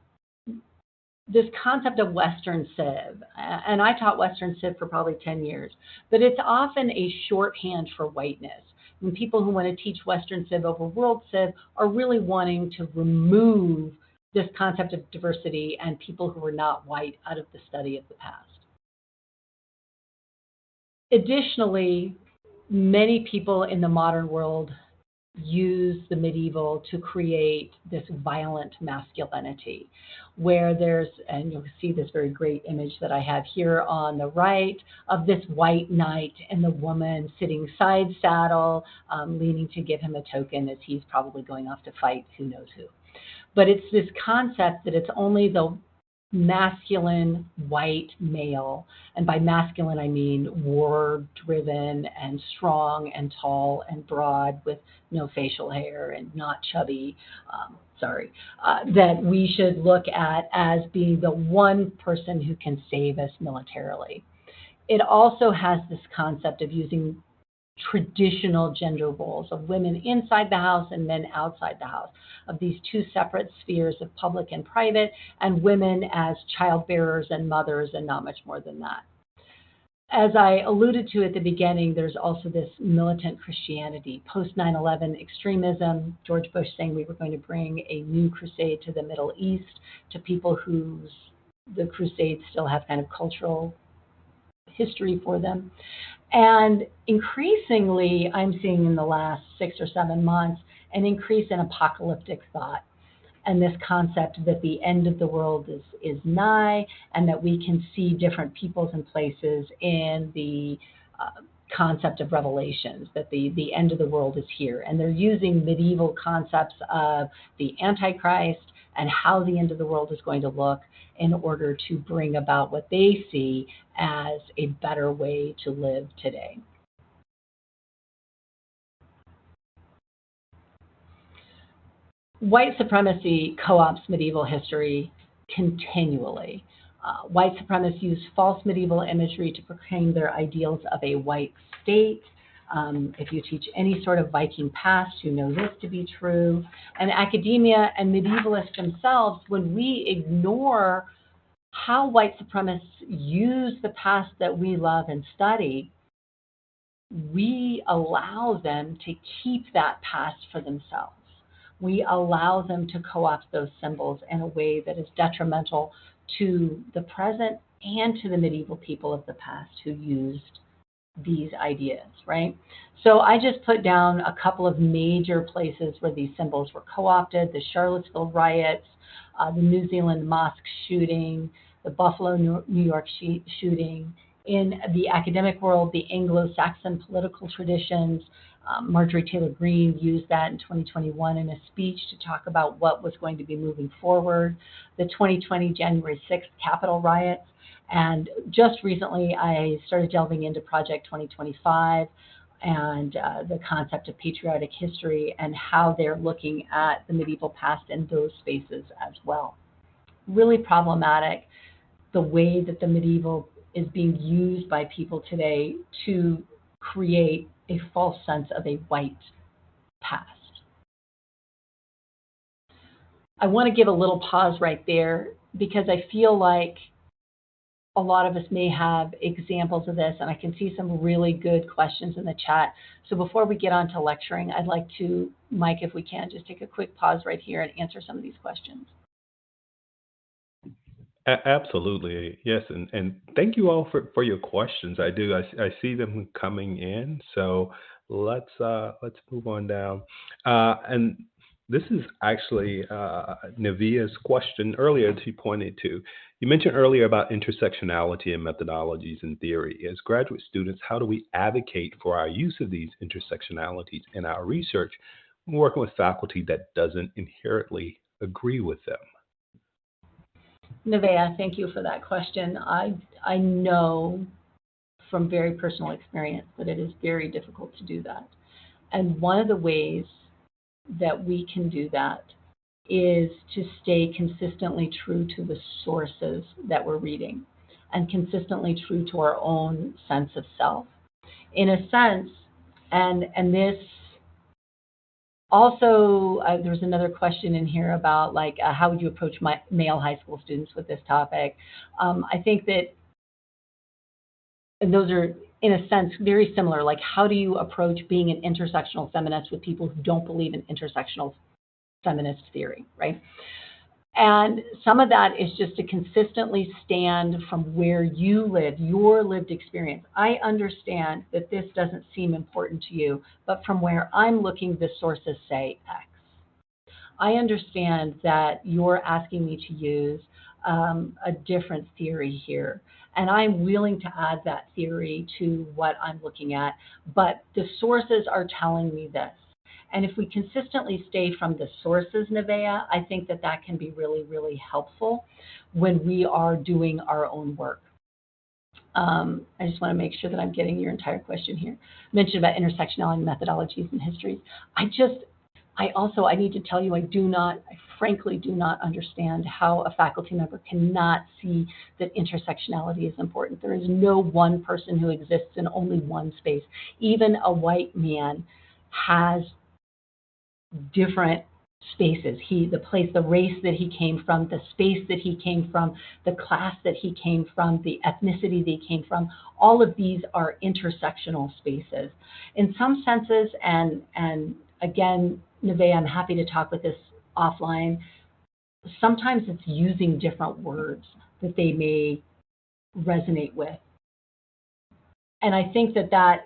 this concept of Western Civ, and I taught Western Civ for probably 10 years, but it's often a shorthand for whiteness. And people who want to teach Western Civ over World Civ are really wanting to remove this concept of diversity and people who are not white out of the study of the past. Additionally, many people in the modern world use the medieval to create this violent masculinity, where there's, and you'll see this very great image that I have here on the right of this white knight and the woman sitting side saddle, leaning to give him a token as he's probably going off to fight who knows who. But it's this concept that it's only the masculine white male, and by masculine I mean war-driven and strong and tall and broad with no facial hair and not chubby, that we should look at as being the one person who can save us militarily. It also has this concept of using traditional gender roles of women inside the house and men outside the house, of these two separate spheres of public and private, and women as childbearers and mothers and not much more than that. As I alluded to at the beginning, there's also this militant Christianity, post 9/11 extremism, George Bush saying we were going to bring a new crusade to the Middle East, to people whose the crusades still have kind of cultural history for them. And increasingly, I'm seeing in the last 6 or 7 months, an increase in apocalyptic thought and this concept that the end of the world is nigh, and that we can see different peoples and places in the concept of Revelations, that the end of the world is here. And they're using medieval concepts of the Antichrist and how the end of the world is going to look in order to bring about what they see as a better way to live today. White supremacy co-opts medieval history continually. White supremacists use false medieval imagery to proclaim their ideals of a white state. If you teach any sort of Viking past, you know this to be true. And academia and medievalists themselves, when we ignore how white supremacists use the past that we love and study, we allow them to keep that past for themselves. We allow them to co-opt those symbols in a way that is detrimental to the present and to the medieval people of the past who used these ideas, right? So I just put down a couple of major places where these symbols were co-opted: the Charlottesville riots, the New Zealand mosque shooting, the Buffalo, New York shooting. In the academic world, the Anglo-Saxon political traditions. Marjorie Taylor Greene used that in 2021 in a speech to talk about what was going to be moving forward. The 2020 January 6th Capitol riots. And just recently, I started delving into Project 2025 and the concept of patriotic history and how they're looking at the medieval past in those spaces as well. Really problematic, the way that the medieval is being used by people today to create a false sense of a white past. I want to give a little pause right there because I feel like a lot of us may have examples of this, and I can see some really good questions in the chat. So before we get on to lecturing, I'd like to, Mike, if we can, just take a quick pause right here and answer some of these questions. Absolutely, yes, and thank you all for your questions. I do. I see them coming in, so let's move on down. And this is actually Navia's question earlier. She pointed to. You mentioned earlier about intersectionality and methodologies and theory. As graduate students, how do we advocate for our use of these intersectionalities in our research when working with faculty that doesn't inherently agree with them? Nevaeh, thank you for that question. I know from very personal experience that it is very difficult to do that. And one of the ways that we can do that is to stay consistently true to the sources that we're reading and consistently true to our own sense of self. In a sense, and this also, there's another question in here about like how would you approach male high school students with this topic? I think that and those are, in a sense, very similar. Like, how do you approach being an intersectional feminist with people who don't believe in intersectional feminist theory, right? And some of that is just to consistently stand from where you live, your lived experience. I understand that this doesn't seem important to you, but from where I'm looking, the sources say X. I understand that you're asking me to use a different theory here, and I'm willing to add that theory to what I'm looking at, but the sources are telling me this. And if we consistently stay from the sources, Nevaeh, I think that that can be really, really helpful when we are doing our own work. I just want to make sure that I'm getting your entire question here. Mentioned about intersectionality methodologies and histories. I need to tell you, I frankly do not understand how a faculty member cannot see that intersectionality is important. There is no one person who exists in only one space. Even a white man has different spaces. The place, the race that he came from, the space that he came from, the class that he came from, the ethnicity that he came from, all of these are intersectional spaces. In some senses, and again, Nevaeh, I'm happy to talk with this offline, sometimes it's using different words that they may resonate with. And I think that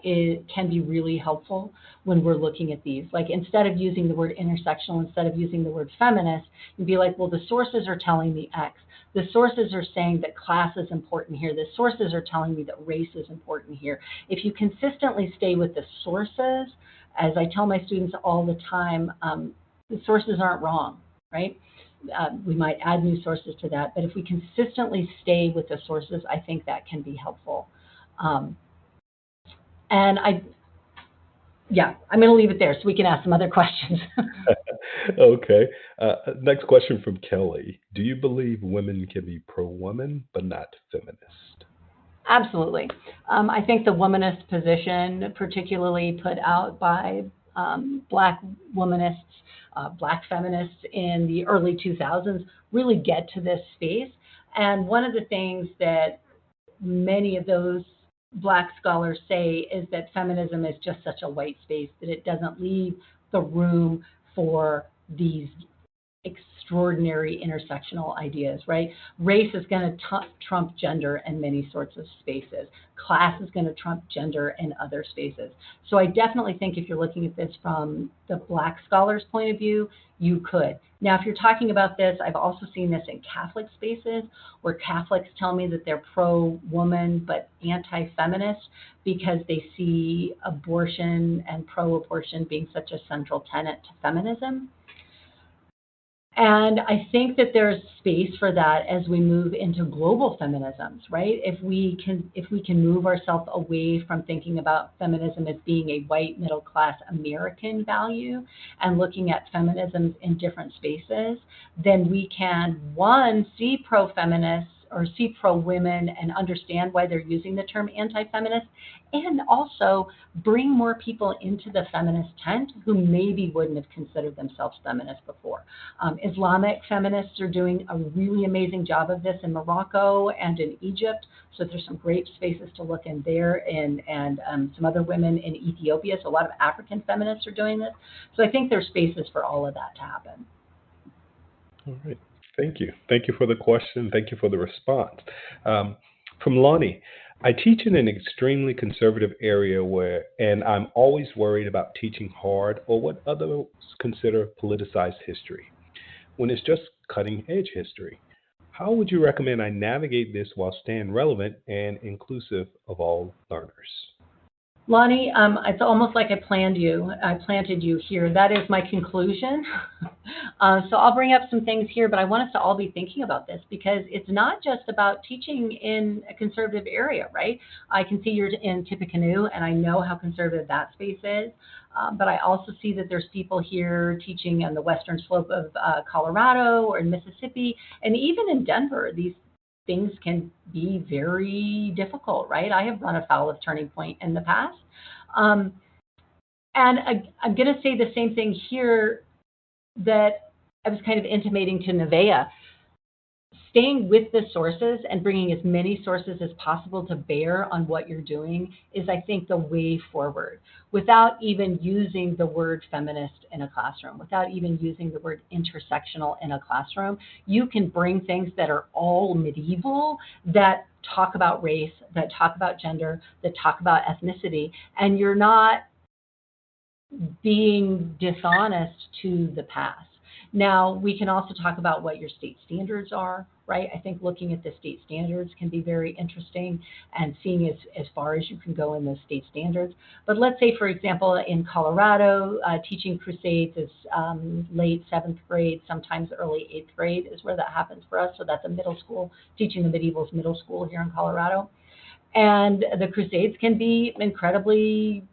can be really helpful when we're looking at these. Like, instead of using the word intersectional, instead of using the word feminist, you'd be like, well, the sources are telling me X. The sources are saying that class is important here. The sources are telling me that race is important here. If you consistently stay with the sources, as I tell my students all the time, the sources aren't wrong, right? We might add new sources to that, but if we consistently stay with the sources, I think that can be helpful. And I'm going to leave it there so we can ask some other questions. Okay. Next question from Kelly. Do you believe women can be pro-woman but not feminist? Absolutely. I think the womanist position, particularly put out by Black womanists, Black feminists in the early 2000s, really get to this space. And one of the things that many of those Black scholars say is that feminism is just such a white space that it doesn't leave the room for these extraordinary intersectional ideas, right? Race is going to trump gender in many sorts of spaces. Class is going to trump gender in other spaces. So I definitely think if you're looking at this from the Black scholars' point of view, you could. Now, if you're talking about this, I've also seen this in Catholic spaces where Catholics tell me that they're pro-woman but anti-feminist because they see abortion and pro-abortion being such a central tenet to feminism. And I think that there's space for that as we move into global feminisms, right? If we can move ourselves away from thinking about feminism as being a white middle class American value and looking at feminisms in different spaces, then we can, one, see pro-feminists or see pro-women and understand why they're using the term anti-feminist, and also bring more people into the feminist tent who maybe wouldn't have considered themselves feminist before. Islamic feminists are doing a really amazing job of this in Morocco and in Egypt, so there's some great spaces to look in there, and some other women in Ethiopia, so a lot of African feminists are doing this. So I think there's spaces for all of that to happen. All right. Thank you. Thank you for the question. Thank you for the response. Um, from Lonnie, I teach in an extremely conservative area and I'm always worried about teaching hard or what others consider politicized history when it's just cutting edge history. How would you recommend I navigate this while staying relevant and inclusive of all learners? Lonnie, it's almost like I planted you here. That is my conclusion. So I'll bring up some things here, but I want us to all be thinking about this because it's not just about teaching in a conservative area, right? I can see you're in Tippecanoe, and I know how conservative that space is. But I also see that there's people here teaching on the western slope of Colorado or in Mississippi, and even in Denver. These things can be very difficult, right? I have run afoul of Turning Point in the past. Um, and I'm going to say the same thing here that I was kind of intimating to Nevaeh. Staying with the sources and bringing as many sources as possible to bear on what you're doing is, I think, the way forward, without even using the word feminist in a classroom, without even using the word intersectional in a classroom. You can bring things that are all medieval, that talk about race, that talk about gender, that talk about ethnicity, and you're not being dishonest to the past. Now, we can also talk about what your state standards are, right? I think looking at the state standards can be very interesting and seeing as far as you can go in those state standards. But let's say, for example, in Colorado, teaching Crusades is late 7th grade, sometimes early 8th grade is where that happens for us. So that's a middle school, teaching the medievals middle school here in Colorado. And the Crusades can be incredibly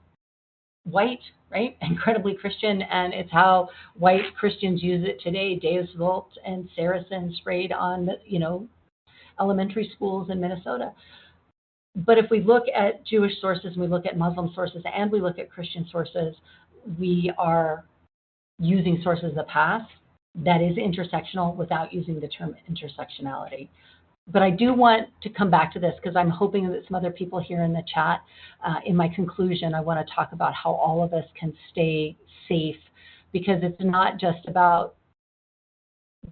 white, right? Incredibly Christian, and it's how white Christians use it today. Deus Vult and Saracen sprayed on, elementary schools in Minnesota. But if we look at Jewish sources, and we look at Muslim sources, and we look at Christian sources, we are using sources of the past that is intersectional without using the term intersectionality. But I do want to come back to this because I'm hoping that some other people here in the chat, in my conclusion, I want to talk about how all of us can stay safe, because it's not just about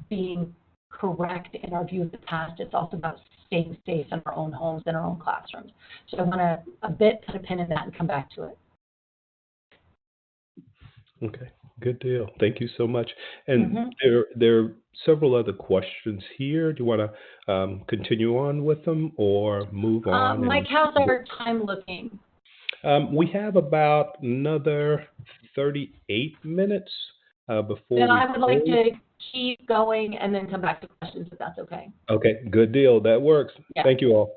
being correct in our view of the past, it's also about staying safe in our own homes, in our own classrooms. So I want to put a pin in that and come back to it. Okay, good deal. Thank you so much. And there are several other questions here. Do you want to continue on with them or move on? Mike, how's our time looking? We have about another 38 minutes before Then I would like to keep going and then come back to questions if that's okay. Okay, good deal. That works. Yeah. Thank you all.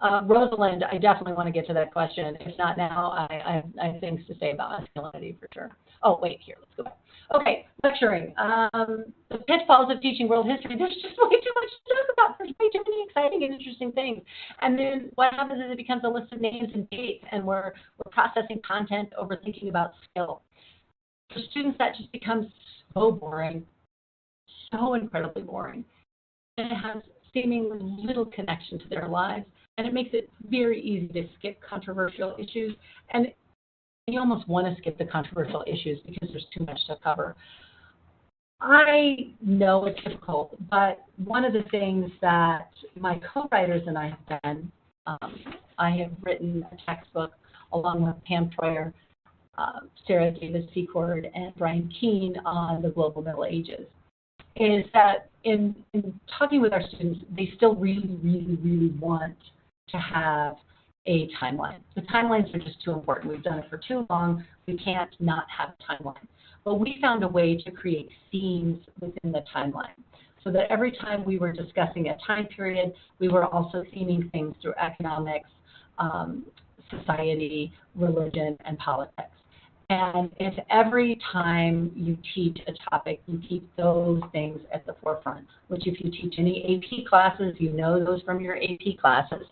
Rosalind, I definitely want to get to that question. If not now, I have things to say about masculinity for sure. Oh, wait, here, let's go back. Okay, lecturing. The pitfalls of teaching world history. There's just way too much to talk about. There's way too many exciting and interesting things. And then what happens is it becomes a list of names and dates, and we're processing content over thinking about skill. For students, that just becomes so boring, so incredibly boring. And it has seemingly little connection to their lives. And it makes it very easy to skip controversial issues. And you almost want to skip the controversial issues because there's too much to cover. I know it's difficult, but one of the things that my co-writers and I have done, I have written a textbook along with Pam Troyer, Sarah Davis Secord, and Brian Keene on the global Middle Ages, is that in talking with our students, they still really, really, really want to have a timeline. The timelines are just too important. We've done it for too long. We can't not have a timeline. But we found a way to create themes within the timeline so that every time we were discussing a time period, we were also theming things through economics, society, religion, and politics. And if every time you teach a topic, you keep those things at the forefront, which if you teach any AP classes, you know those from your AP classes,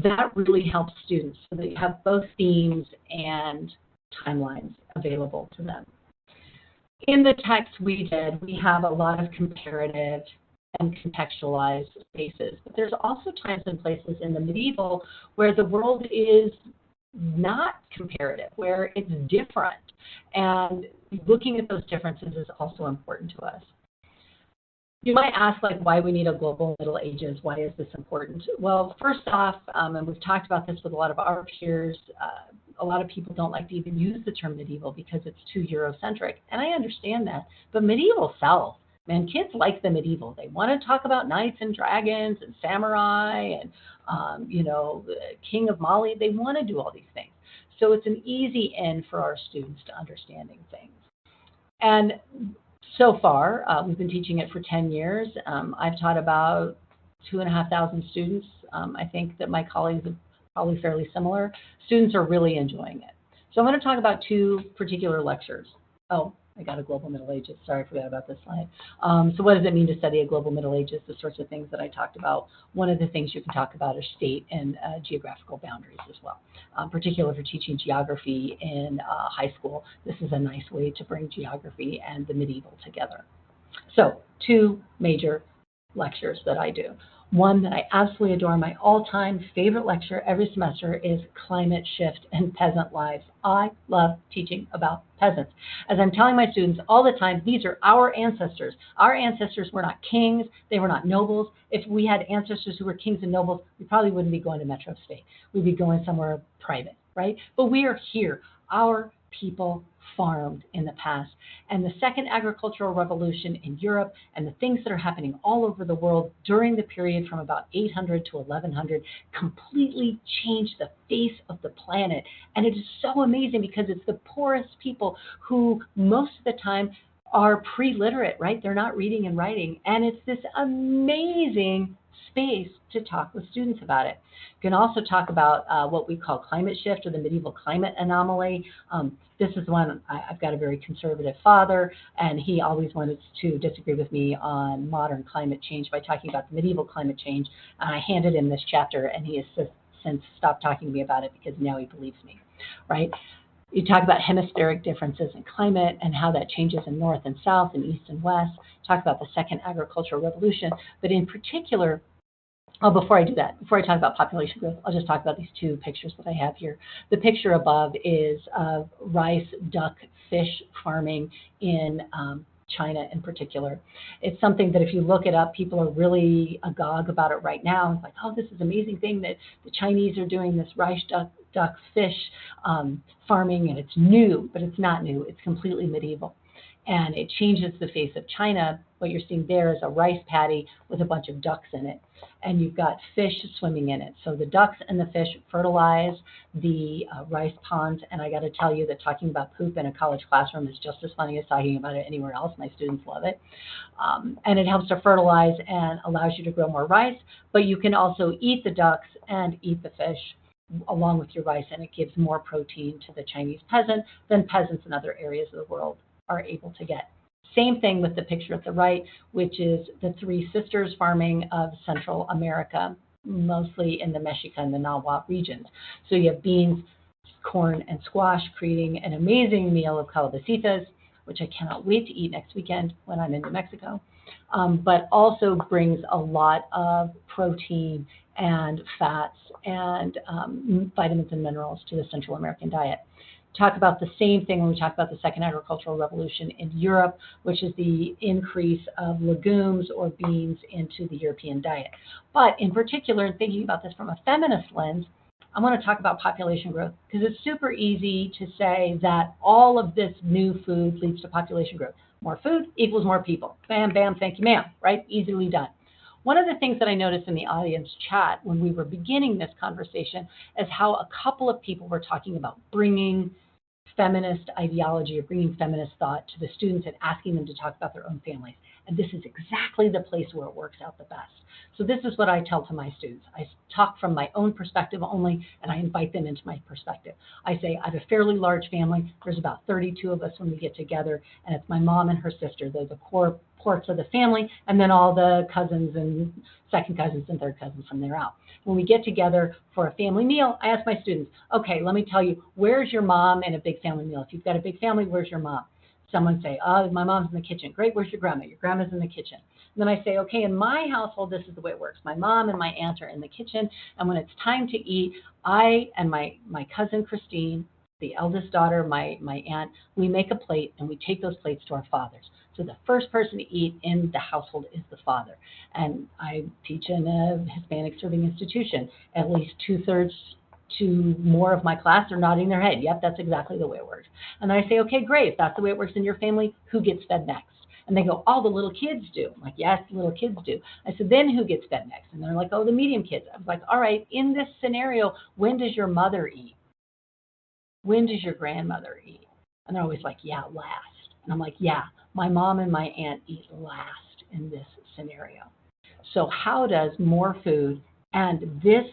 that really helps students so that you have both themes and timelines available to them. In the text we have a lot of comparative and contextualized spaces, but there's also times and places in the medieval where the world is not comparative, where it's different, and looking at those differences is also important to us. You might ask, like, why we need a global Middle Ages. Why is this important? Well, first off, and we've talked about this with a lot of our peers, a lot of people don't like to even use the term medieval because it's too Eurocentric. And I understand that. But medieval sells. Man, kids like the medieval. They want to talk about knights and dragons and samurai and, the King of Mali. They want to do all these things. So it's an easy in for our students to understanding things. And so far, we've been teaching it for 10 years. I've taught about 2,500 students. I think that my colleagues are probably fairly similar. Students are really enjoying it. So I'm going to talk about two particular lectures. Oh, I got a global Middle Ages. Sorry, I forgot about this slide. So what does it mean to study a global Middle Ages? The sorts of things that I talked about. One of the things you can talk about are state and geographical boundaries as well. Particularly for teaching geography in high school, this is a nice way to bring geography and the medieval together. So two major lectures that I do. One that I absolutely adore, my all-time favorite lecture every semester, is Climate Shift and Peasant Lives. I love teaching about peasants. As I'm telling my students all the time, these are our ancestors. Our ancestors were not kings. They were not nobles. If we had ancestors who were kings and nobles, we probably wouldn't be going to Metro State. We'd be going somewhere private, right? But we are here. Our people farmed in the past. And the second agricultural revolution in Europe and the things that are happening all over the world during the period from about 800 to 1100 completely changed the face of the planet. And it is so amazing because it's the poorest people who most of the time are pre-literate, right? They're not reading and writing. And it's this amazing space to talk with students about it. You can also talk about what we call climate shift or the medieval climate anomaly. This is one, I've got a very conservative father, and he always wanted to disagree with me on modern climate change by talking about the medieval climate change. And I handed him this chapter, and he has since stopped talking to me about it because now he believes me, right? You talk about hemispheric differences in climate and how that changes in north and south and east and west. Talk about the second agricultural revolution, but in particular, before I do that, before I talk about population growth, I'll just talk about these two pictures that I have here. The picture above is of rice, duck, fish farming in China in particular. It's something that if you look it up, people are really agog about it right now. It's like, oh, this is an amazing thing that the Chinese are doing, this rice, duck, fish farming, and it's new, but it's not new. It's completely medieval. And it changes the face of China. What you're seeing there is a rice paddy with a bunch of ducks in it. And you've got fish swimming in it. So the ducks and the fish fertilize the rice ponds. And I got to tell you that talking about poop in a college classroom is just as funny as talking about it anywhere else. My students love it. And it helps to fertilize and allows you to grow more rice. But you can also eat the ducks and eat the fish along with your rice. And it gives more protein to the Chinese peasant than peasants in other areas of the world are able to get. Same thing with the picture at the right, which is the three sisters farming of Central America, mostly in the Mexica and the Nahua regions. So you have beans, corn, and squash, creating an amazing meal of calabacitas, which I cannot wait to eat next weekend when I'm in New Mexico, but also brings a lot of protein and fats and vitamins and minerals to the Central American diet. Talk about the same thing when we talk about the second agricultural revolution in Europe, which is the increase of legumes or beans into the European diet. But in particular, in thinking about this from a feminist lens, I want to talk about population growth because it's super easy to say that all of this new food leads to population growth. More food equals more people. Bam, bam, thank you, ma'am, right? Easily done. One of the things that I noticed in the audience chat when we were beginning this conversation is how a couple of people were talking about bringing feminist ideology or bringing feminist thought to the students and asking them to talk about their own families. And this is exactly the place where it works out the best. So this is what I tell to my students. I talk from my own perspective only, and I invite them into my perspective. I say, I have a fairly large family. There's about 32 of us when we get together, and it's my mom and her sister. They're the core parts of the family, and then all the cousins and second cousins and third cousins from there out. When we get together for a family meal, I ask my students, okay, let me tell you, where's your mom in a big family meal? If you've got a big family, where's your mom? Someone say, oh, my mom's in the kitchen. Great, where's your grandma? Your grandma's in the kitchen. And then I say, okay, in my household, this is the way it works. My mom and my aunt are in the kitchen, and when it's time to eat, I and my cousin Christine the eldest daughter, my aunt, we make a plate and we take those plates to our fathers. So the first person to eat in the household is the father. And I teach in a Hispanic serving institution. At least 2/3 to more of my class are nodding their head. Yep, that's exactly the way it works. And then I say, okay, great. If that's the way it works in your family, who gets fed next? And they go, all the little kids do. I'm like, yes, the little kids do. I said, then who gets fed next? And they're like, oh, the medium kids. I was like, all right, in this scenario, when does your mother eat? When does your grandmother eat? And they're always like, yeah, last. And I'm like, yeah, my mom and my aunt eat last in this scenario. So how does more food and this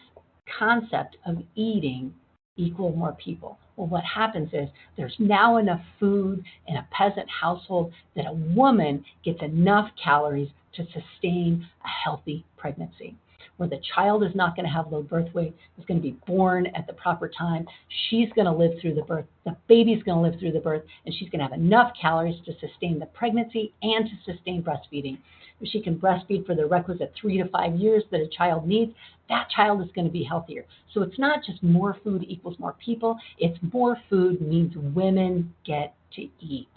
concept of eating equal more people? Well, what happens is there's now enough food in a peasant household that a woman gets enough calories to sustain a healthy pregnancy, where the child is not going to have low birth weight, is going to be born at the proper time. She's going to live through the birth. The baby's going to live through the birth, and she's going to have enough calories to sustain the pregnancy and to sustain breastfeeding. If she can breastfeed for the requisite 3 to 5 years that a child needs, that child is going to be healthier. So it's not just more food equals more people. It's more food means women get to eat.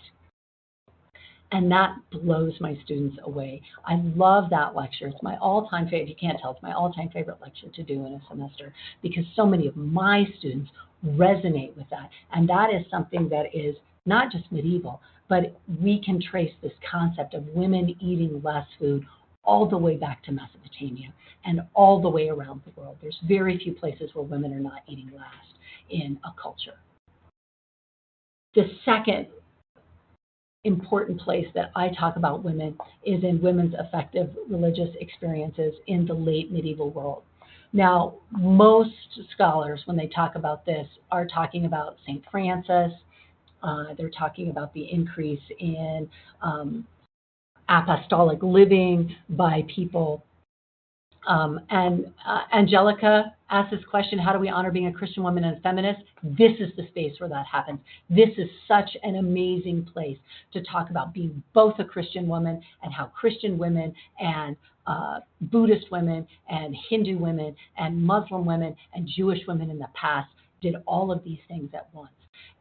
And that blows my students away. I love that lecture. It's my all-time favorite. If you can't tell, it's my all-time favorite lecture to do in a semester, because so many of my students resonate with that. And that is something that is not just medieval, but we can trace this concept of women eating less food all the way back to Mesopotamia and all the way around the world. There's very few places where women are not eating last in a culture. The second important place that I talk about women is in women's effective religious experiences in the late medieval world. Now, most scholars, when they talk about this, are talking about St. Francis. They're talking about the increase in apostolic living by people. And Angelica asked this question, how do we honor being a Christian woman and a feminist? This is the space where that happens. This is such an amazing place to talk about being both a Christian woman and how Christian women and Buddhist women and Hindu women and Muslim women and Jewish women in the past did all of these things at once.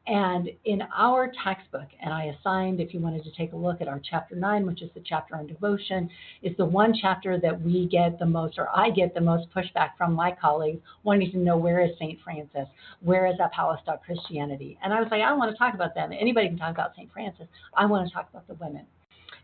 And in our textbook, and I assigned, if you wanted to take a look at our chapter 9, which is the chapter on devotion, is the one chapter that we get the most, or I get the most pushback from my colleagues wanting to know, where is St. Francis? Where is apostolic Christianity? And I was like, I don't want to talk about them. Anybody can talk about St. Francis. I want to talk about the women.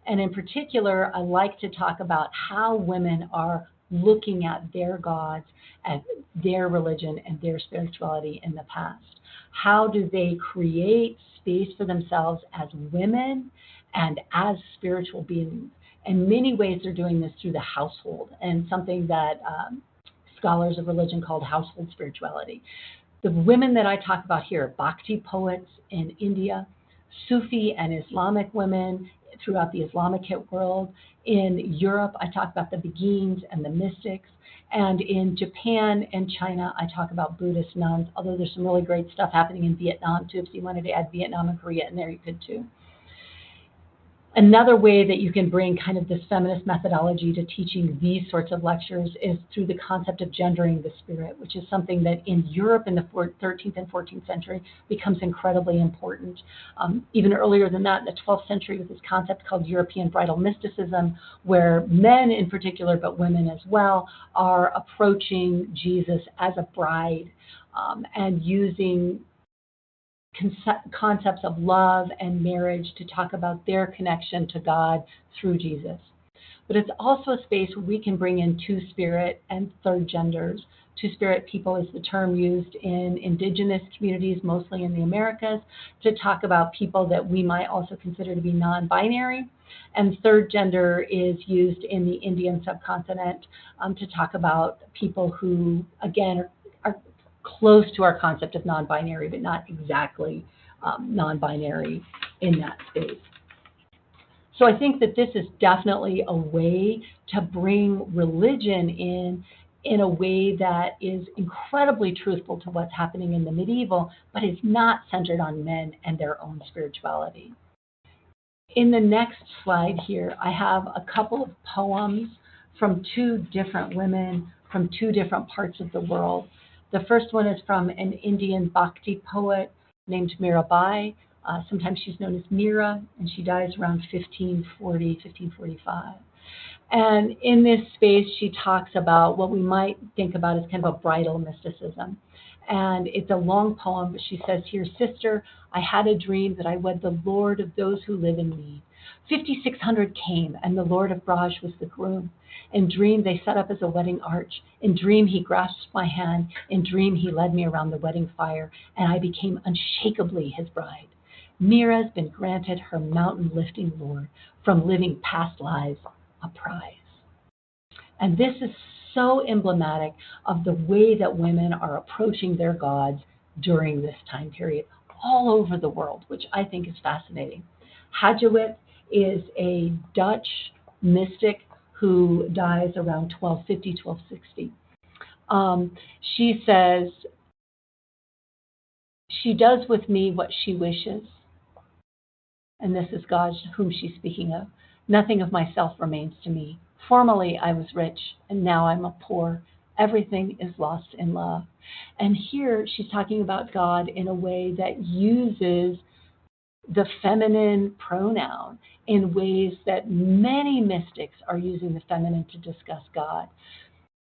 And in particular, I like to talk about how women are looking at their gods, at their religion, and their spirituality in the past. How do they create space for themselves as women and as spiritual beings? In many ways, they're doing this through the household, and something that scholars of religion called household spirituality. The women that I talk about here, Bhakti poets in India, Sufi and Islamic women throughout the Islamic world. In Europe, I talk about the Beguines and the mystics. And in Japan and China, I talk about Buddhist nuns, although there's some really great stuff happening in Vietnam too. If you wanted to add Vietnam and Korea in there, you could too. Another way that you can bring kind of this feminist methodology to teaching these sorts of lectures is through the concept of gendering the spirit, which is something that in Europe in the 13th and 14th century becomes incredibly important. Even earlier than that, in the 12th century, with this concept called European bridal mysticism, where men in particular, but women as well, are approaching Jesus as a bride and using concepts of love and marriage to talk about their connection to God through Jesus. But it's also a space where we can bring in two-spirit and third genders. Two-spirit people is the term used in indigenous communities, mostly in the Americas, to talk about people that we might also consider to be non-binary. And third gender is used in the Indian subcontinent to talk about people who, again, are close to our concept of non-binary, but not exactly non-binary in that space. So I think that this is definitely a way to bring religion in a way that is incredibly truthful to what's happening in the medieval, but is not centered on men and their own spirituality. In the next slide here, I have a couple of poems from two different women from two different parts of the world. The first one is from an Indian Bhakti poet named Mirabai. Sometimes she's known as Mira, and she dies around 1540, 1545. And in this space, she talks about what we might think about as kind of a bridal mysticism. And it's a long poem, but she says here, "Sister, I had a dream that I wed the Lord of those who live in need. 5,600 came, and the Lord of Braj was the groom. In dream, they set up as a wedding arch. In dream, he grasped my hand. In dream, he led me around the wedding fire, and I became unshakably his bride. Mira's been granted her mountain-lifting Lord, from living past lives a prize." And this is so emblematic of the way that women are approaching their gods during this time period all over the world, which I think is fascinating. Hadjewit is a Dutch mystic who dies around 1250, 1260. She says, "She does with me what she wishes." And this is God whom she's speaking of. "Nothing of myself remains to me. Formerly I was rich, and now I'm a poor. Everything is lost in love." And here she's talking about God in a way that uses the feminine pronoun in ways that many mystics are using the feminine to discuss God.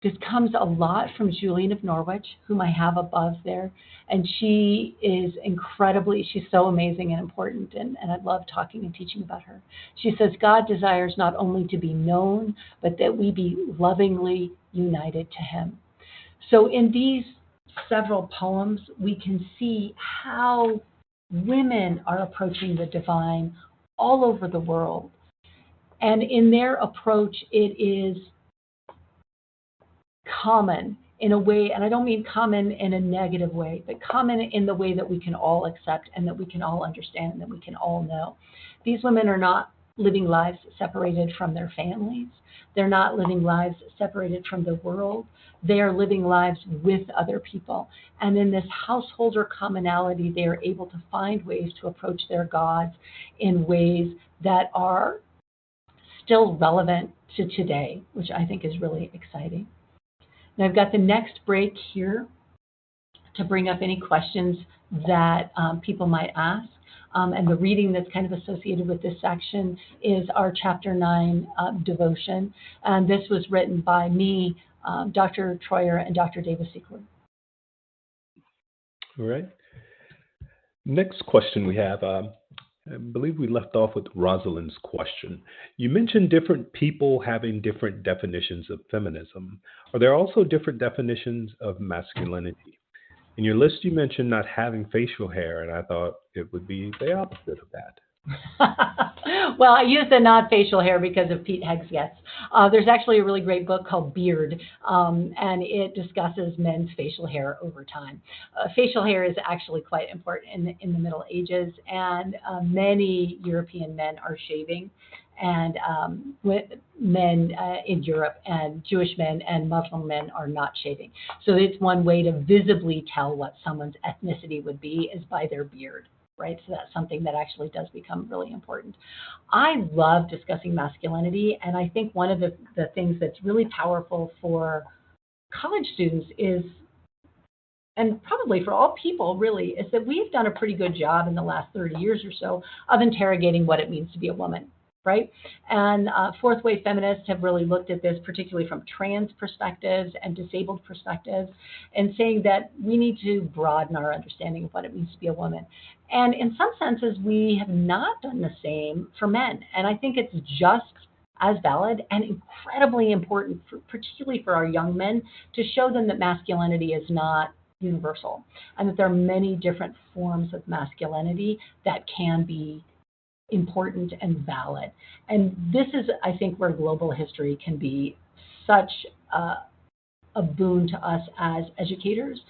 This comes a lot from Julian of Norwich, whom I have above there. And she is she's so amazing and important, and I love talking and teaching about her. She says, "God desires not only to be known, but that we be lovingly united to him." So in these several poems, we can see how women are approaching the divine all over the world. And in their approach, it is common in a way, and I don't mean common in a negative way, but common in the way that we can all accept and that we can all understand and that we can all know. These women are not living lives separated from their families. They're not living lives separated from the world. They are living lives with other people. And in this householder commonality, they are able to find ways to approach their gods in ways that are still relevant to today, which I think is really exciting. And I've got the next break here to bring up any questions that people might ask. And the reading that's kind of associated with this section is our Chapter 9 devotion. And this was written by me, Dr. Troyer, and Dr. Davis Sequard. All right. Next question we have, I believe we left off with Rosalind's question. You mentioned different people having different definitions of feminism. Are there also different definitions of masculinity? In your list, you mentioned not having facial hair, and I thought it would be the opposite of that. Well, I use the non-facial hair because of Pete Hegseth's. There's actually a really great book called Beard, and it discusses men's facial hair over time. Facial hair is actually quite important in the Middle Ages, and many European men are shaving, and men in Europe, and Jewish men and Muslim men are not shaving. So it's one way to visibly tell what someone's ethnicity would be is by their beard. Right? So that's something that actually does become really important. I love discussing masculinity, and I think one of the things that's really powerful for college students is, and probably for all people really, is that we've done a pretty good job in the last 30 years or so of interrogating what it means to be a woman. Right? And fourth wave feminists have really looked at this, particularly from trans perspectives and disabled perspectives, and saying that we need to broaden our understanding of what it means to be a woman. And in some senses, we have not done the same for men. And I think it's just as valid and incredibly important, particularly for our young men, to show them that masculinity is not universal and that there are many different forms of masculinity that can be important and valid. And this is, I think, where global history can be such a boon to us as educators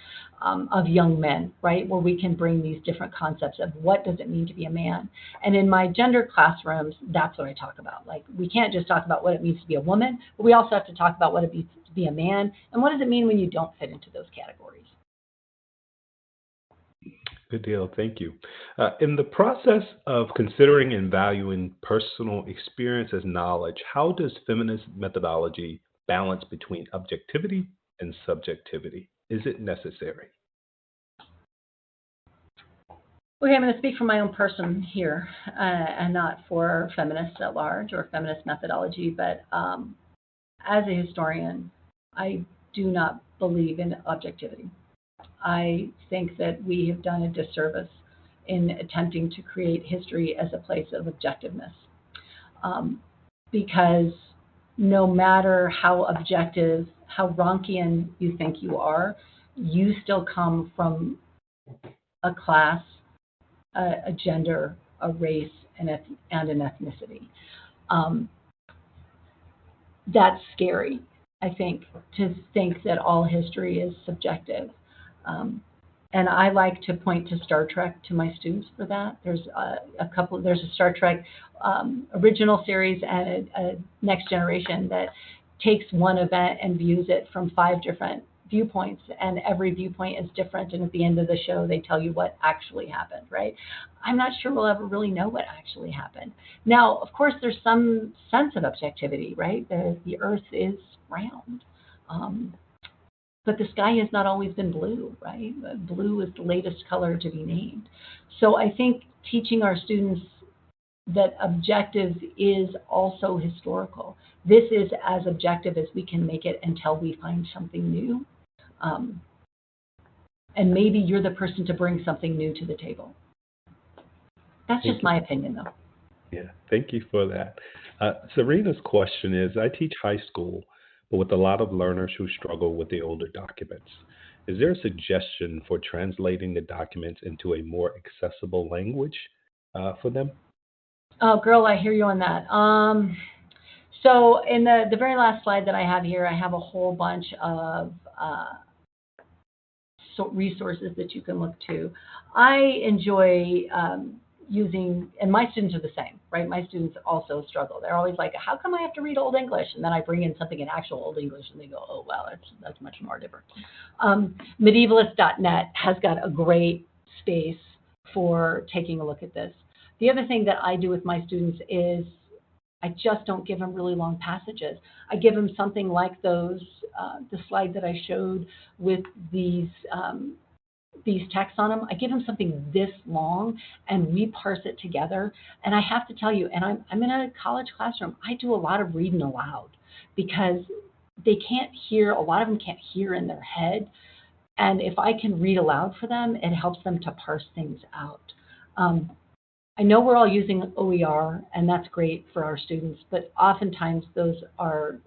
of young men, right? Where we can bring these different concepts of what does it mean to be a man. And in my gender classrooms, that's what I talk about. Like, we can't just talk about what it means to be a woman, but we also have to talk about what it means to be a man, and what does it mean when you don't fit into those categories. Good deal. Thank you. In the process of considering and valuing personal experience as knowledge, how does feminist methodology balance between objectivity and subjectivity? Is it necessary? Okay, I'm going to speak for my own person here, and not for feminists at large or feminist methodology, but as a historian, I do not believe in objectivity. I think that we have done a disservice in attempting to create history as a place of objectiveness, because no matter how objective, how Ronkian you think you are, you still come from a class, a gender, a race, and an ethnicity. That's scary, I think, to think that all history is subjective. And I like to point to Star Trek to my students for that. There's there's a Star Trek original series and a Next Generation that takes one event and views it from 5 different viewpoints, and every viewpoint is different, and at the end of the show they tell you what actually happened, right? I'm not sure we'll ever really know what actually happened. Now, of course, there's some sense of objectivity, right? The earth is round, but the sky has not always been blue, right? Blue is the latest color to be named. So I think teaching our students that objective is also historical. This is as objective as we can make it until we find something new. And maybe you're the person to bring something new to the table. That's just my opinion, though. Yeah, thank you for that. Serena's question is, I teach high school, but with a lot of learners who struggle with the older documents. Is there a suggestion for translating the documents into a more accessible language for them? Oh, girl, I hear you on that. So in the very last slide that I have here, I have a whole bunch of resources that you can look to. I enjoy using, and my students are the same, right? My students also struggle. They're always like, how come I have to read Old English? And then I bring in something in actual Old English and they go, oh, well, that's much more different. Medievalist.net has got a great space for taking a look at this. The other thing that I do with my students is I just don't give them really long passages. I give them something like those, the slide that I showed with these texts on them. I give them something this long and we parse it together. And I have to tell you, and I'm in a college classroom, I do a lot of reading aloud because they can't hear, a lot of them can't hear in their head. And if I can read aloud for them, it helps them to parse things out. I know we're all using OER, and that's great for our students, but oftentimes those are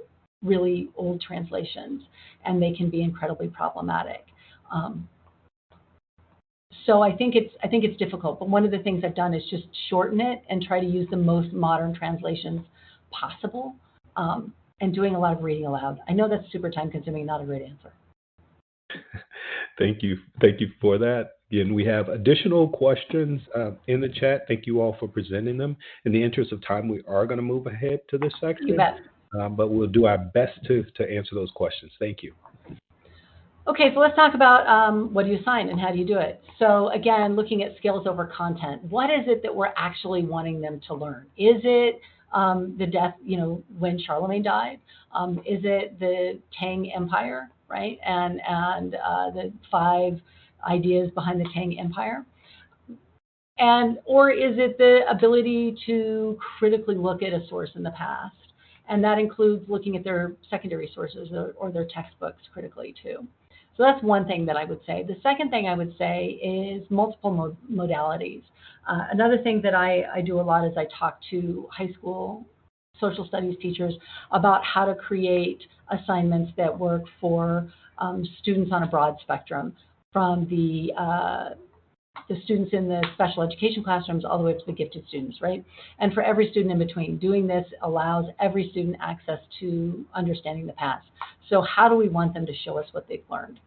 really old translations, and they can be incredibly problematic. So I think it's difficult, but one of the things I've done is just shorten it and try to use the most modern translations possible, and doing a lot of reading aloud. I know that's super time-consuming, not a great answer. Thank you for that. Again, we have additional questions in the chat. Thank you all for presenting them. In the interest of time, we are going to move ahead to this section. You bet. But we'll do our best to answer those questions. Thank you. Okay, so let's talk about what do you assign and how do you do it. So again, looking at skills over content. What is it that we're actually wanting them to learn? Is it the death, when Charlemagne died? Is it the Tang Empire, right? And the 5 ideas behind the Tang Empire? Or is it the ability to critically look at a source in the past? And that includes looking at their secondary sources or their textbooks critically too. So that's one thing that I would say. The second thing I would say is multiple modalities. Another thing that I do a lot is I talk to high school social studies teachers about how to create assignments that work for students on a broad spectrum, from the students in the special education classrooms all the way up to the gifted students, right? And for every student in between. Doing this allows every student access to understanding the past. So how do we want them to show us what they've learned?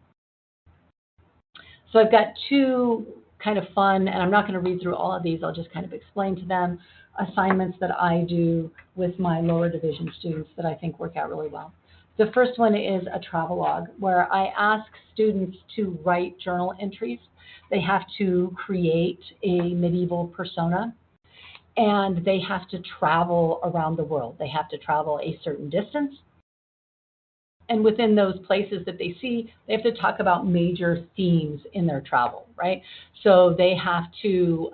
So I've got 2 kind of fun, and I'm not going to read through all of these, I'll just kind of explain to them, assignments that I do with my lower division students that I think work out really well. The first one is a travelogue, where I ask students to write journal entries. They have to create a medieval persona, and they have to travel around the world. They have to travel a certain distance, and within those places that they see, they have to talk about major themes in their travel, right? So they have to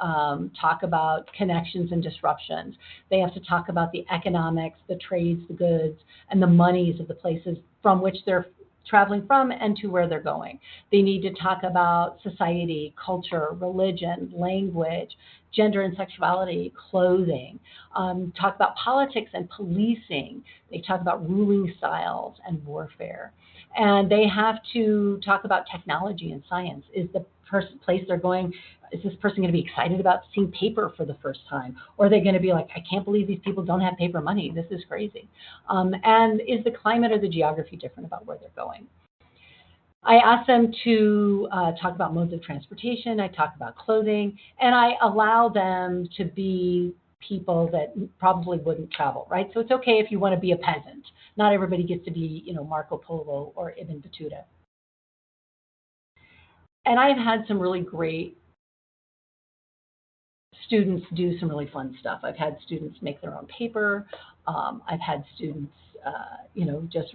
talk about connections and disruptions. They have to talk about the economics, the trades, the goods, and the monies of the places from which they're traveling from and to where they're going. They need to talk about society, culture, religion, language, gender and sexuality, clothing, talk about politics and policing. They talk about ruling styles and warfare. And they have to talk about technology and science. Is the place they're going, is this person going to be excited about seeing paper for the first time? Or are they going to be like, I can't believe these people don't have paper money. This is crazy. And is the climate or the geography different about where they're going? I ask them to talk about modes of transportation. I talk about clothing, and I allow them to be people that probably wouldn't travel, right? So it's okay if you want to be a peasant. Not everybody gets to be, Marco Polo or Ibn Battuta. And I've had some really great students do some really fun stuff. I've had students make their own paper. I've had students, just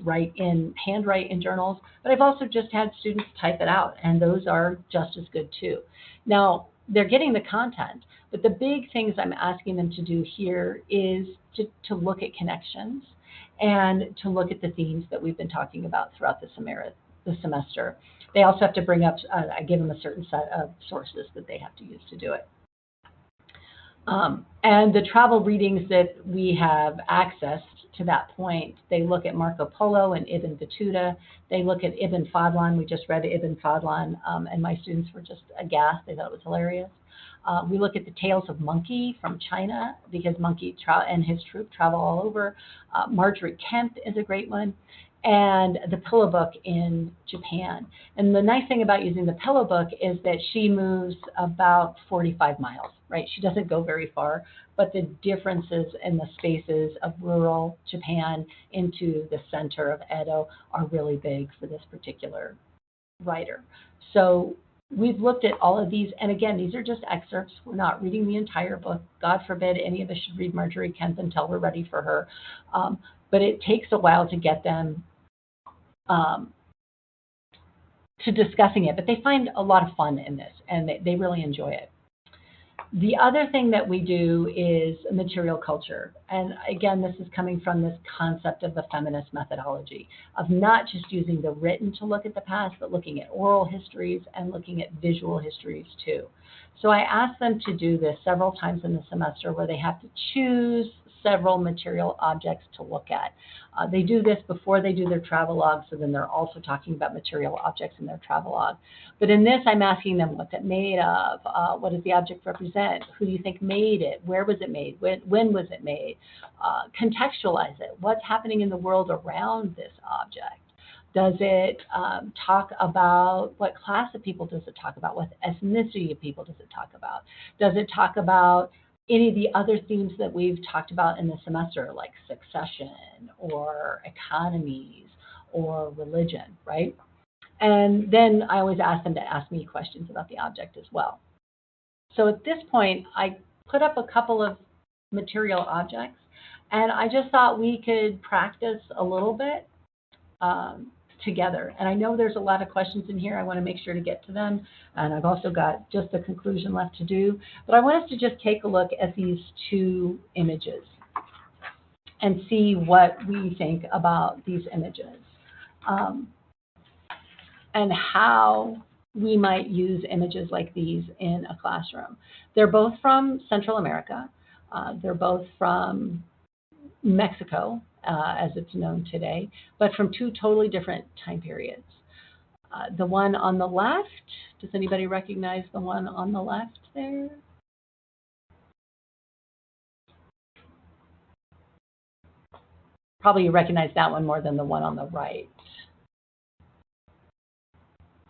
handwrite in journals. But I've also just had students type it out, and those are just as good too. Now, they're getting the content, but the big things I'm asking them to do here is to look at connections and to look at the themes that we've been talking about throughout the semester. They also have to bring up, I give them a certain set of sources that they have to use to do it. And the travel readings that we have accessed to that point, they look at Marco Polo and Ibn Battuta. They look at Ibn Fadlan. We just read Ibn Fadlan, and my students were just aghast. They thought it was hilarious. We look at the Tales of Monkey from China, because Monkey and his troupe travel all over. Marjorie Kemp is a great one. And the Pillow Book in Japan. And the nice thing about using the Pillow Book is that she moves about 45 miles, right? She doesn't go very far, but the differences in the spaces of rural Japan into the center of Edo are really big for this particular writer. So we've looked at all of these, and again, these are just excerpts. We're not reading the entire book. God forbid any of us should read Marjorie Kemp until we're ready for her. But it takes a while to get them to discussing it. But they find a lot of fun in this, and they really enjoy it. The other thing that we do is material culture. And again, this is coming from this concept of the feminist methodology, of not just using the written to look at the past, but looking at oral histories and looking at visual histories too. So I ask them to do this several times in the semester, where they have to choose several material objects to look at. They do this before they do their travelogue, so then they're also talking about material objects in their travelogue. But in this, I'm asking them, what's it made of? What does the object represent? Who do you think made it? Where was it made? When was it made? Contextualize it. What's happening in the world around this object? Does it talk about what class of people does it talk about? What ethnicity of people does it talk about? Does it talk about any of the other themes that we've talked about in the semester, like succession or economies or religion, right? And then I always ask them to ask me questions about the object as well. So at this point, I put up a couple of material objects, and I just thought we could practice a little bit together. And I know there's a lot of questions in here. I want to make sure to get to them. And I've also got just the conclusion left to do. But I want us to just take a look at these two images and see what we think about these images and how we might use images like these in a classroom. They're both from Central America. They're both from Mexico, as it's known today, but from two totally different time periods. The one on the left, does anybody recognize the one on the left there? Probably you recognize that one more than the one on the right.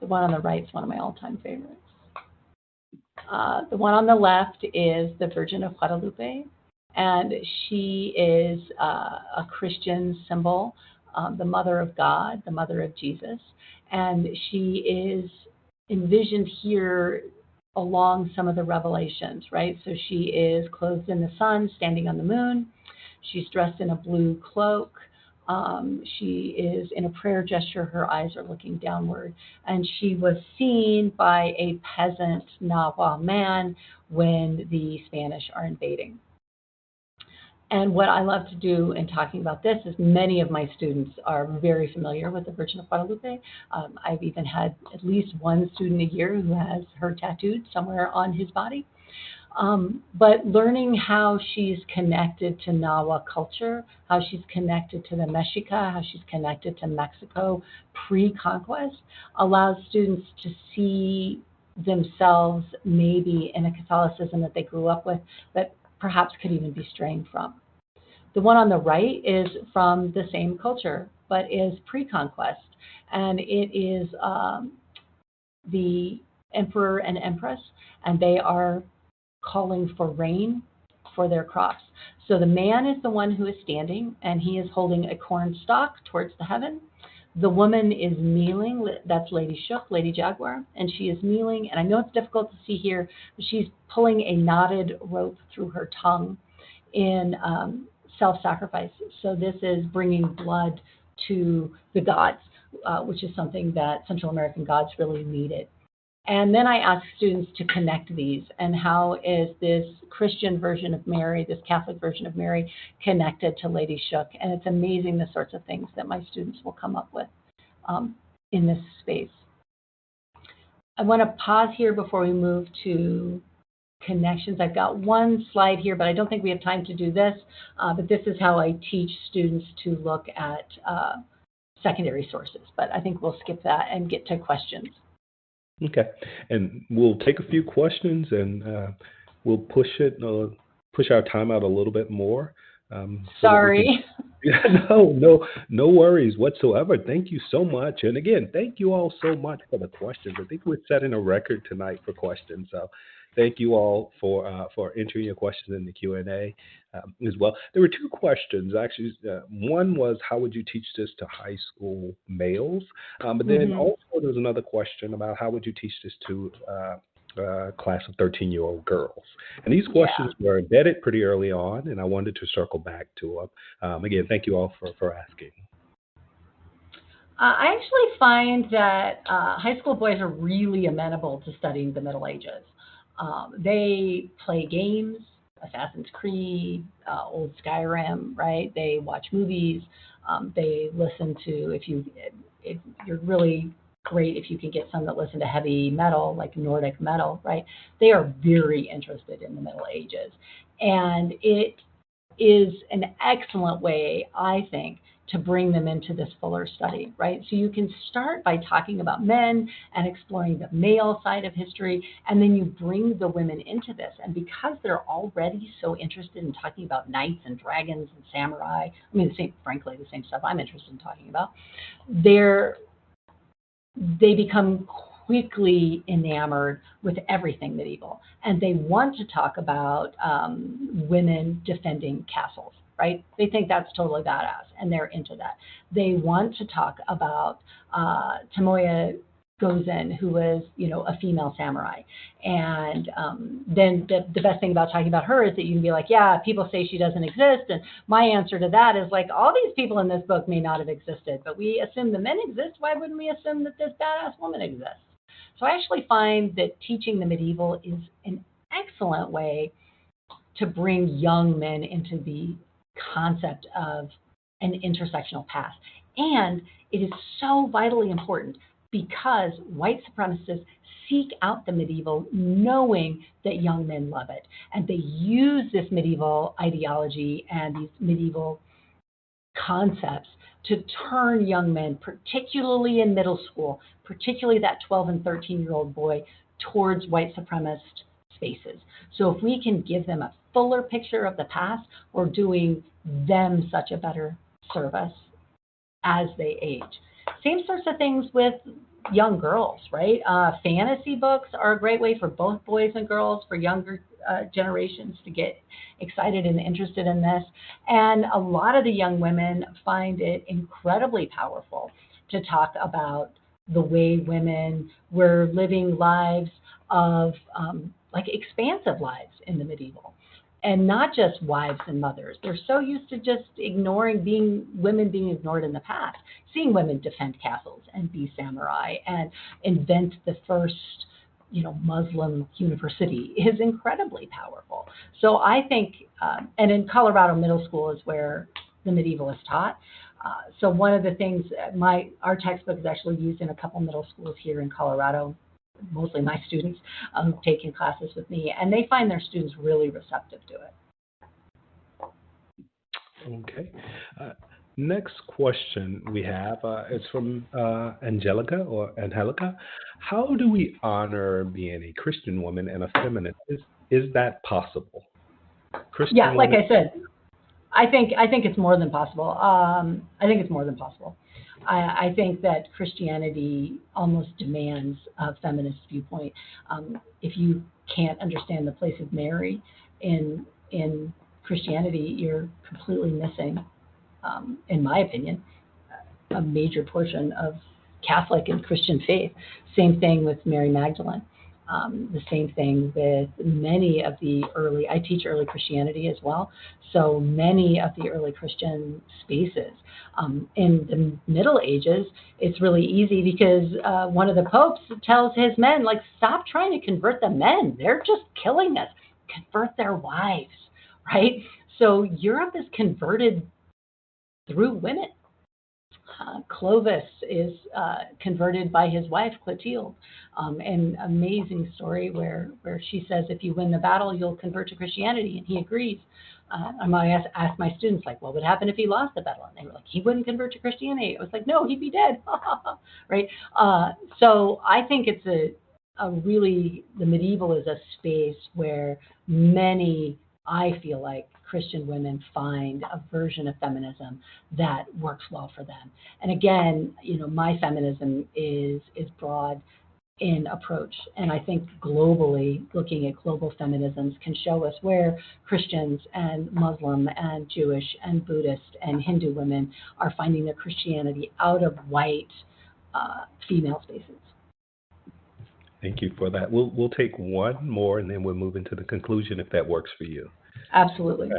The one on the right is one of my all-time favorites. The one on the left is the Virgin of Guadalupe, and she is a Christian symbol, the Mother of God, the Mother of Jesus, and she is envisioned here along some of the revelations, right? So she is clothed in the sun, standing on the moon. She's dressed in a blue cloak. She is in a prayer gesture. Her eyes are looking downward. And she was seen by a peasant Nahua man when the Spanish are invading. And what I love to do in talking about this is many of my students are very familiar with the Virgin of Guadalupe. I've even had at least one student a year who has her tattooed somewhere on his body. But learning how she's connected to Nahua culture, how she's connected to the Mexica, how she's connected to Mexico pre-conquest, allows students to see themselves maybe in a Catholicism that they grew up with that perhaps could even be straying from. The one on the right is from the same culture, but is pre-conquest, and it is the emperor and empress, and they are calling for rain for their crops. So the man is the one who is standing, and he is holding a corn stalk towards the heaven. The woman is kneeling. That's Lady Shook, Lady Jaguar, and she is kneeling. And I know it's difficult to see here, but she's pulling a knotted rope through her tongue in self-sacrifice. So this is bringing blood to the gods, which is something that Central American gods really needed. And then I ask students to connect these, and how is this Christian version of Mary, this Catholic version of Mary, connected to Lady Shook? And it's amazing the sorts of things that my students will come up with in this space. I want to pause here before we move to connections. I've got one slide here, but I don't think we have time to do this. But this is how I teach students to look at secondary sources. But I think we'll skip that and get to questions. Okay, and we'll take a few questions, and we'll push our time out a little bit more. Sorry. No worries whatsoever. Thank you so much, and again, thank you all so much for the questions. I think we're setting a record tonight for questions. So, thank you all for entering your questions in the Q&A as well. There were two questions actually. One was, how would you teach this to high school males? But then also there was another question about how would you teach this to a class of 13-year-old girls? And these questions were embedded pretty early on, and I wanted to circle back to them. Again, thank you all for asking. I actually find that high school boys are really amenable to studying the Middle Ages. They play games, Assassin's Creed, old Skyrim, right? They watch movies. They listen to, if you're really great if you can get some that listen to heavy metal, like Nordic metal, right? They are very interested in the Middle Ages. And it is an excellent way, I think, to bring them into this fuller study, right? So you can start by talking about men and exploring the male side of history, and then you bring the women into this. And because they're already so interested in talking about knights and dragons and samurai, I mean, frankly, the same stuff I'm interested in talking about, they become quickly enamored with everything medieval. And they want to talk about women defending castles, right? They think that's totally badass, and they're into that. They want to talk about Tomoya Gozen, who was, a female samurai. And then the best thing about talking about her is that you can be like, yeah, people say she doesn't exist. And my answer to that is like, all these people in this book may not have existed, but we assume the men exist. Why wouldn't we assume that this badass woman exists? So I actually find that teaching the medieval is an excellent way to bring young men into the concept of an intersectional past. And it is so vitally important because white supremacists seek out the medieval knowing that young men love it. And they use this medieval ideology and these medieval concepts to turn young men, particularly in middle school, particularly that 12 and 13-year-old boy, towards white supremacist spaces. So if we can give them a fuller picture of the past, we're doing them such a better service as they age. Same sorts of things with young girls, right? Fantasy books are a great way for both boys and girls, for younger generations to get excited and interested in this. And a lot of the young women find it incredibly powerful to talk about the way women were living lives of, expansive lives in the medieval. and not just wives and mothers. They're so used to just ignoring women being ignored in the past. Seeing women defend castles and be samurai and invent the first, Muslim university is incredibly powerful. So I think, and in Colorado middle school is where the medieval is taught. So one of the things, our textbook is actually used in a couple middle schools here in Colorado, mostly my students who've taken classes with me, and they find their students really receptive to it. Okay. Next question we have is from Angelica. How do we honor being a Christian woman and a feminist? Is that possible? Yeah, like I said, I think it's more than possible. I think that Christianity almost demands a feminist viewpoint. If you can't understand the place of Mary in Christianity, you're completely missing, in my opinion, a major portion of Catholic and Christian faith. Same thing with Mary Magdalene. The same thing with many of the I teach early Christianity as well, so many of the early Christian spaces. In the Middle Ages, it's really easy because one of the popes tells his men, stop trying to convert the men. They're just killing us. Convert their wives, right? So Europe is converted through women. Clovis is converted by his wife, Clotilde. An amazing story where she says, if you win the battle, you'll convert to Christianity. And he agrees. I asked my students, what would happen if he lost the battle? And they were like, he wouldn't convert to Christianity. I was like, no, he'd be dead. Right? So I think it's the medieval is a space where many, I feel like, Christian women find a version of feminism that works well for them. And again, my feminism is broad in approach. And I think globally, looking at global feminisms can show us where Christians and Muslim and Jewish and Buddhist and Hindu women are finding their Christianity out of white female spaces. Thank you for that. We'll take one more and then we'll move into the conclusion if that works for you. Absolutely.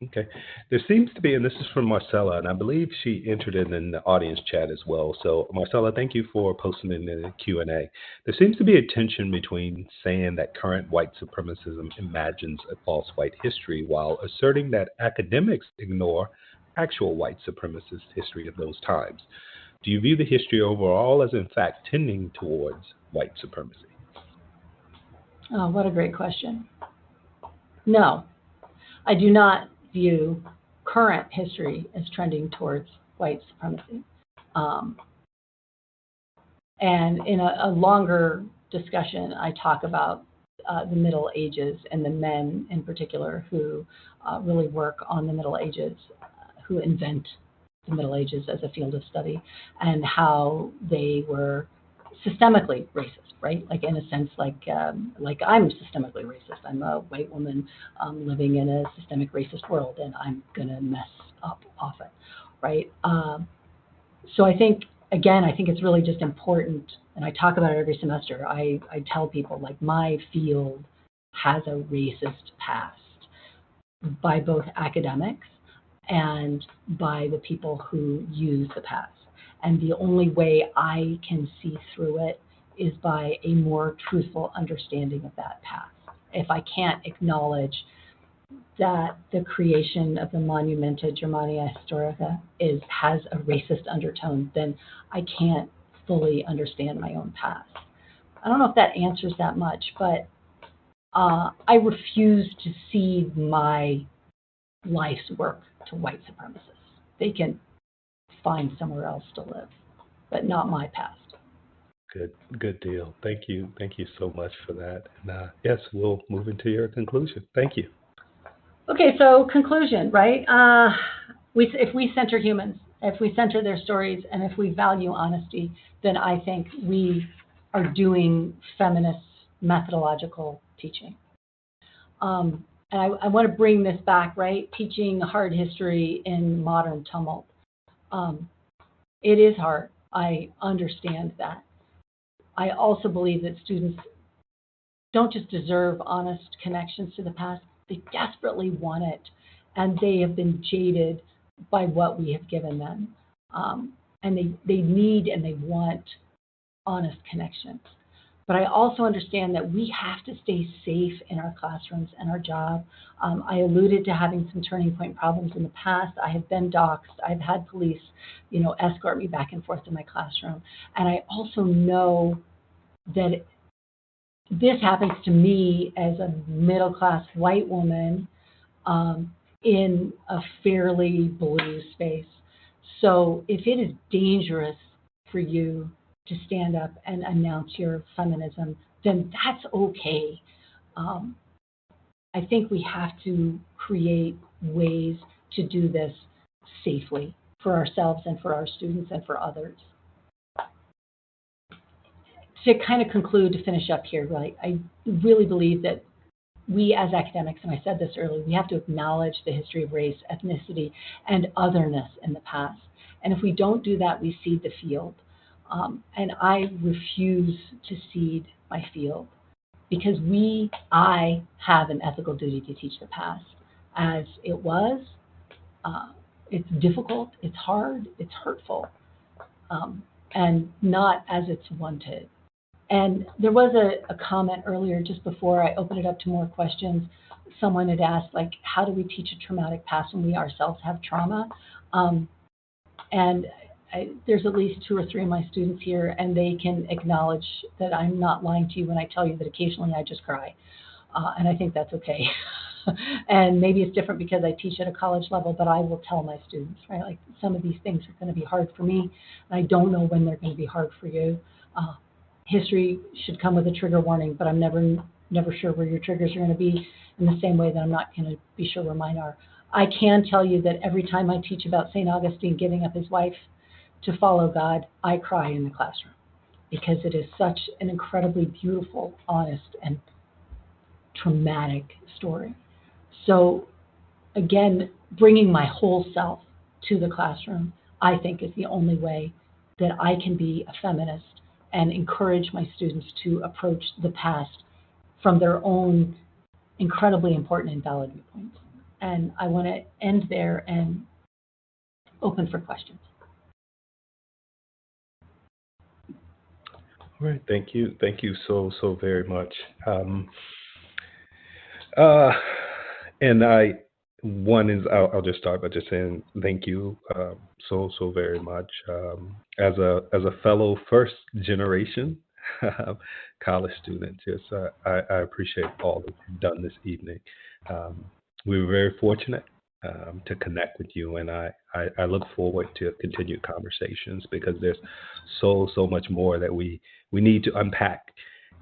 Okay. There seems to be, and this is from Marcella, and I believe she entered it in the audience chat as well. So Marcella, thank you for posting it in the Q&A. There seems to be a tension between saying that current white supremacism imagines a false white history while asserting that academics ignore actual white supremacist history of those times. Do you view the history overall as in fact tending towards white supremacy? Oh, what a great question. No, I do not view current history as trending towards white supremacy. And in a longer discussion, I talk about the Middle Ages and the men in particular who really work on the Middle Ages, who invent the Middle Ages as a field of study, and how they were systemically racist, right? In a sense, like I'm systemically racist. I'm a white woman living in a systemic racist world, and I'm gonna mess up often, right? So I think it's really just important, and I talk about it every semester. I tell people my field has a racist past by both academics and by the people who use the past. And the only way I can see through it is by a more truthful understanding of that past. If I can't acknowledge that the creation of the Monumenta Germania Historica has a racist undertone, then I can't fully understand my own past. I don't know if that answers that much, but I refuse to cede my life's work to white supremacists. They can find somewhere else to live, but not my past. Good deal. Thank you so much for that. And yes, we'll move into your conclusion. Thank you. Okay, so conclusion, right? If we center humans, if we center their stories, and if we value honesty, then I think we are doing feminist methodological teaching. And I want to bring this back, right? Teaching hard history in modern tumult. It is hard. I understand that. I also believe that students don't just deserve honest connections to the past, They desperately want it, and they have been jaded by what we have given them. And they need and they want honest connections. But I also understand that we have to stay safe in our classrooms and our job. I alluded to having some turning point problems in the past. I have been doxxed. I've had police, escort me back and forth to my classroom. And I also know that this happens to me as a middle-class white woman in a fairly blue space. So if it is dangerous for you to stand up and announce your feminism, then that's okay. I think we have to create ways to do this safely for ourselves and for our students and for others. To kind of conclude, to finish up here, right, I really believe that we as academics, and I said this earlier, we have to acknowledge the history of race, ethnicity, and otherness in the past. And if we don't do that, we cede the field. And I refuse to cede my field because I have an ethical duty to teach the past as it was. It's difficult, it's hard, it's hurtful, and not as it's wanted. And there was a comment earlier, just before I opened it up to more questions. Someone had asked, like, how do we teach a traumatic past when we ourselves have trauma? And there's at least 2 or 3 of my students here, and they can acknowledge that I'm not lying to you when I tell you that occasionally I just cry. And I think that's okay. And maybe it's different because I teach at a college level, but I will tell my students, right, like, some of these things are going to be hard for me, and I don't know when they're going to be hard for you. History should come with a trigger warning, but I'm never sure where your triggers are going to be, in the same way that I'm not going to be sure where mine are. I can tell you that every time I teach about St. Augustine giving up his wife to follow God, I cry in the classroom because it is such an incredibly beautiful, honest, and traumatic story. So again, bringing my whole self to the classroom, I think, is the only way that I can be a feminist and encourage my students to approach the past from their own incredibly important and valid viewpoints. And I want to end there and open for questions. All right, thank you so very much. And I'll just start by just saying thank you so very much. As a fellow first generation college student, I appreciate all that you've done this evening. We were very fortunate to connect with you, and I look forward to continued conversations because there's so much more that we need to unpack.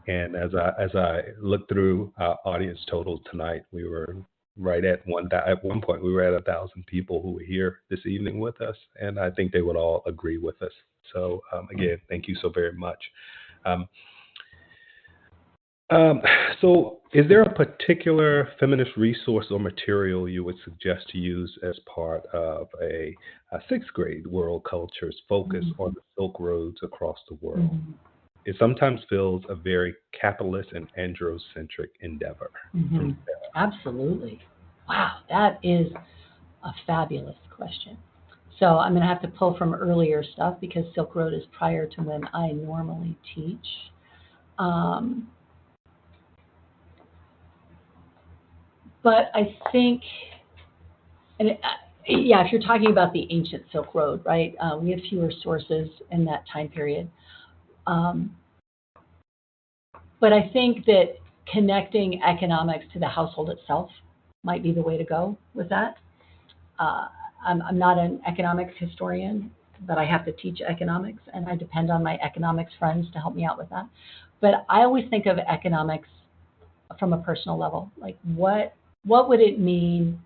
And as I look through our audience total tonight, we were right at one point we were at 1,000 people who were here this evening with us, and I think they would all agree with us. So again, thank you so very much. So is there a particular feminist resource or material you would suggest to use as part of a 6th grade world cultures focus on the Silk Roads across the world? It sometimes feels a very capitalist and androcentric endeavor. Absolutely. Wow, that is a fabulous question. So I'm going to have to pull from earlier stuff because Silk Road is prior to when I normally teach. But I think, if you're talking about the ancient Silk Road, right, we have fewer sources in that time period. But I think that connecting economics to the household itself might be the way to go with that. I'm not an economics historian, but I have to teach economics, and I depend on my economics friends to help me out with that. But I always think of economics from a personal level. Like, what would it mean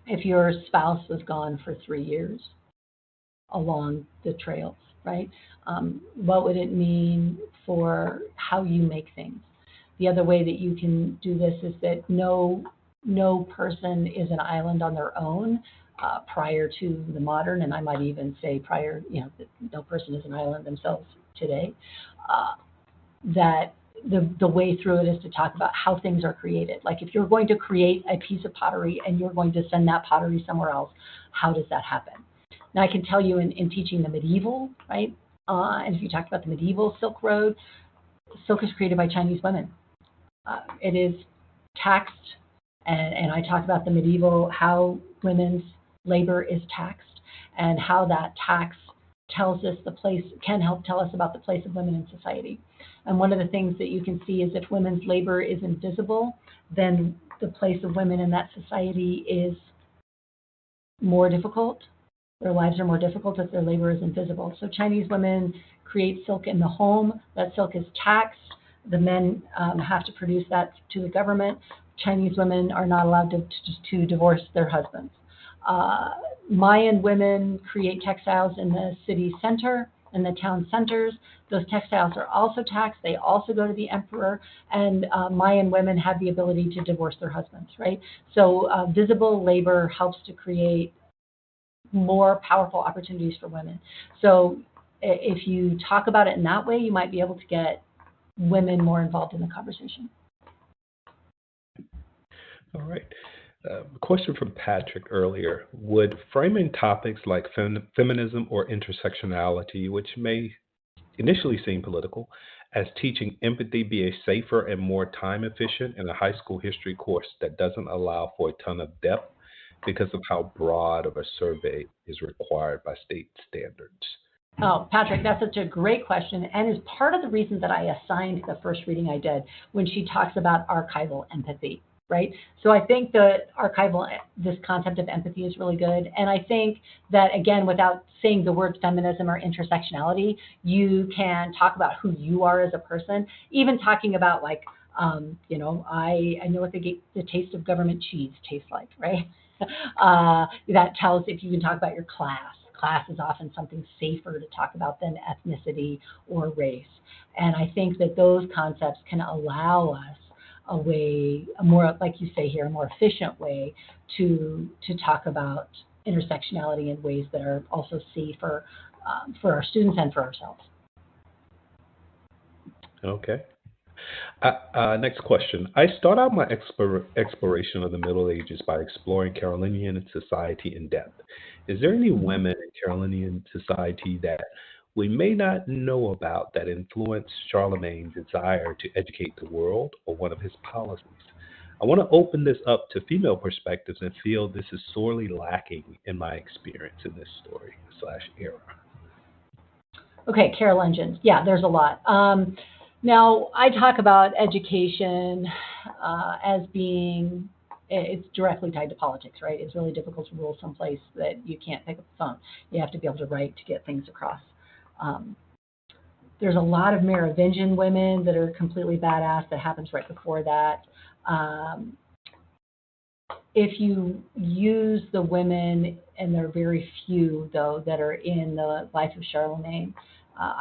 if your spouse was gone for 3 years along the trails, right? What would it mean for how you make things? The other way that you can do this is that no person is an island on their own prior to the modern, and I might even say prior, that no person is an island themselves today. That the way through it is to talk about how things are created. Like if you're going to create a piece of pottery and you're going to send that pottery somewhere else, how does that happen? Now I can tell you in teaching the medieval, right? And if you talk about the medieval Silk Road, silk is created by Chinese women. It is taxed, and I talk about the medieval, how women's labor is taxed and how that tax tells us can help tell us about the place of women in society. And one of the things that you can see is if women's labor is invisible, then the place of women in that society is more difficult. Their lives are more difficult if their labor is invisible. So Chinese women create silk in the home. That silk is taxed. The men have to produce that to the government. Chinese women are not allowed to divorce their husbands. Mayan women create textiles in the city center, in the town centers. Those textiles are also taxed. They also go to the emperor, and Mayan women have the ability to divorce their husbands, right? So visible labor helps to create more powerful opportunities for women. So if you talk about it in that way, you might be able to get women more involved in the conversation. All right. A question from Patrick earlier. Would framing topics like feminism or intersectionality, which may initially seem political, as teaching empathy be a safer and more time efficient in a high school history course that doesn't allow for a ton of depth because of how broad of a survey is required by state standards? Oh, Patrick, that's such a great question, and is part of the reason that I assigned the first reading I did when she talks about archival empathy, right? So I think the this concept of empathy is really good. And I think that, again, without saying the words feminism or intersectionality, you can talk about who you are as a person, even talking about like, I know what the taste of government cheese tastes like, right? That tells if you can talk about your class. Class is often something safer to talk about than ethnicity or race. And I think that those concepts can allow us a more, like you say here, a more efficient way to talk about intersectionality in ways that are also safer for our students and for ourselves. Okay. Next question. I start out my exploration of the Middle Ages by exploring Carolinian society in depth. Is there any women in Carolinian society that we may not know about that influenced Charlemagne's desire to educate the world or one of his policies? I want to open this up to female perspectives and feel this is sorely lacking in my experience in this story/era. Okay, Carolingians. Yeah, there's a lot. Now, I talk about education as being, it's directly tied to politics, right? It's really difficult to rule someplace that you can't pick up the phone. You have to be able to write to get things across. There's a lot of Merovingian women that are completely badass. That happens right before that. If you use the women, and there are very few, though, that are in the life of Charlemagne,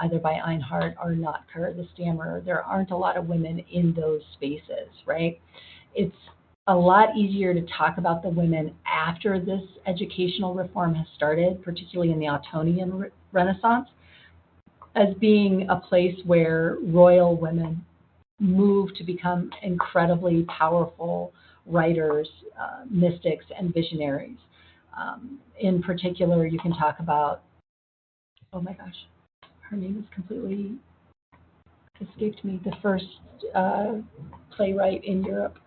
either by Einhard or Notker, the Stammerer, there aren't a lot of women in those spaces, right? It's a lot easier to talk about the women after this educational reform has started, particularly in the Ottonian Renaissance, as being a place where royal women move to become incredibly powerful writers, mystics, and visionaries. In particular, you can talk about, oh my gosh, her name has completely escaped me, the first playwright in Europe.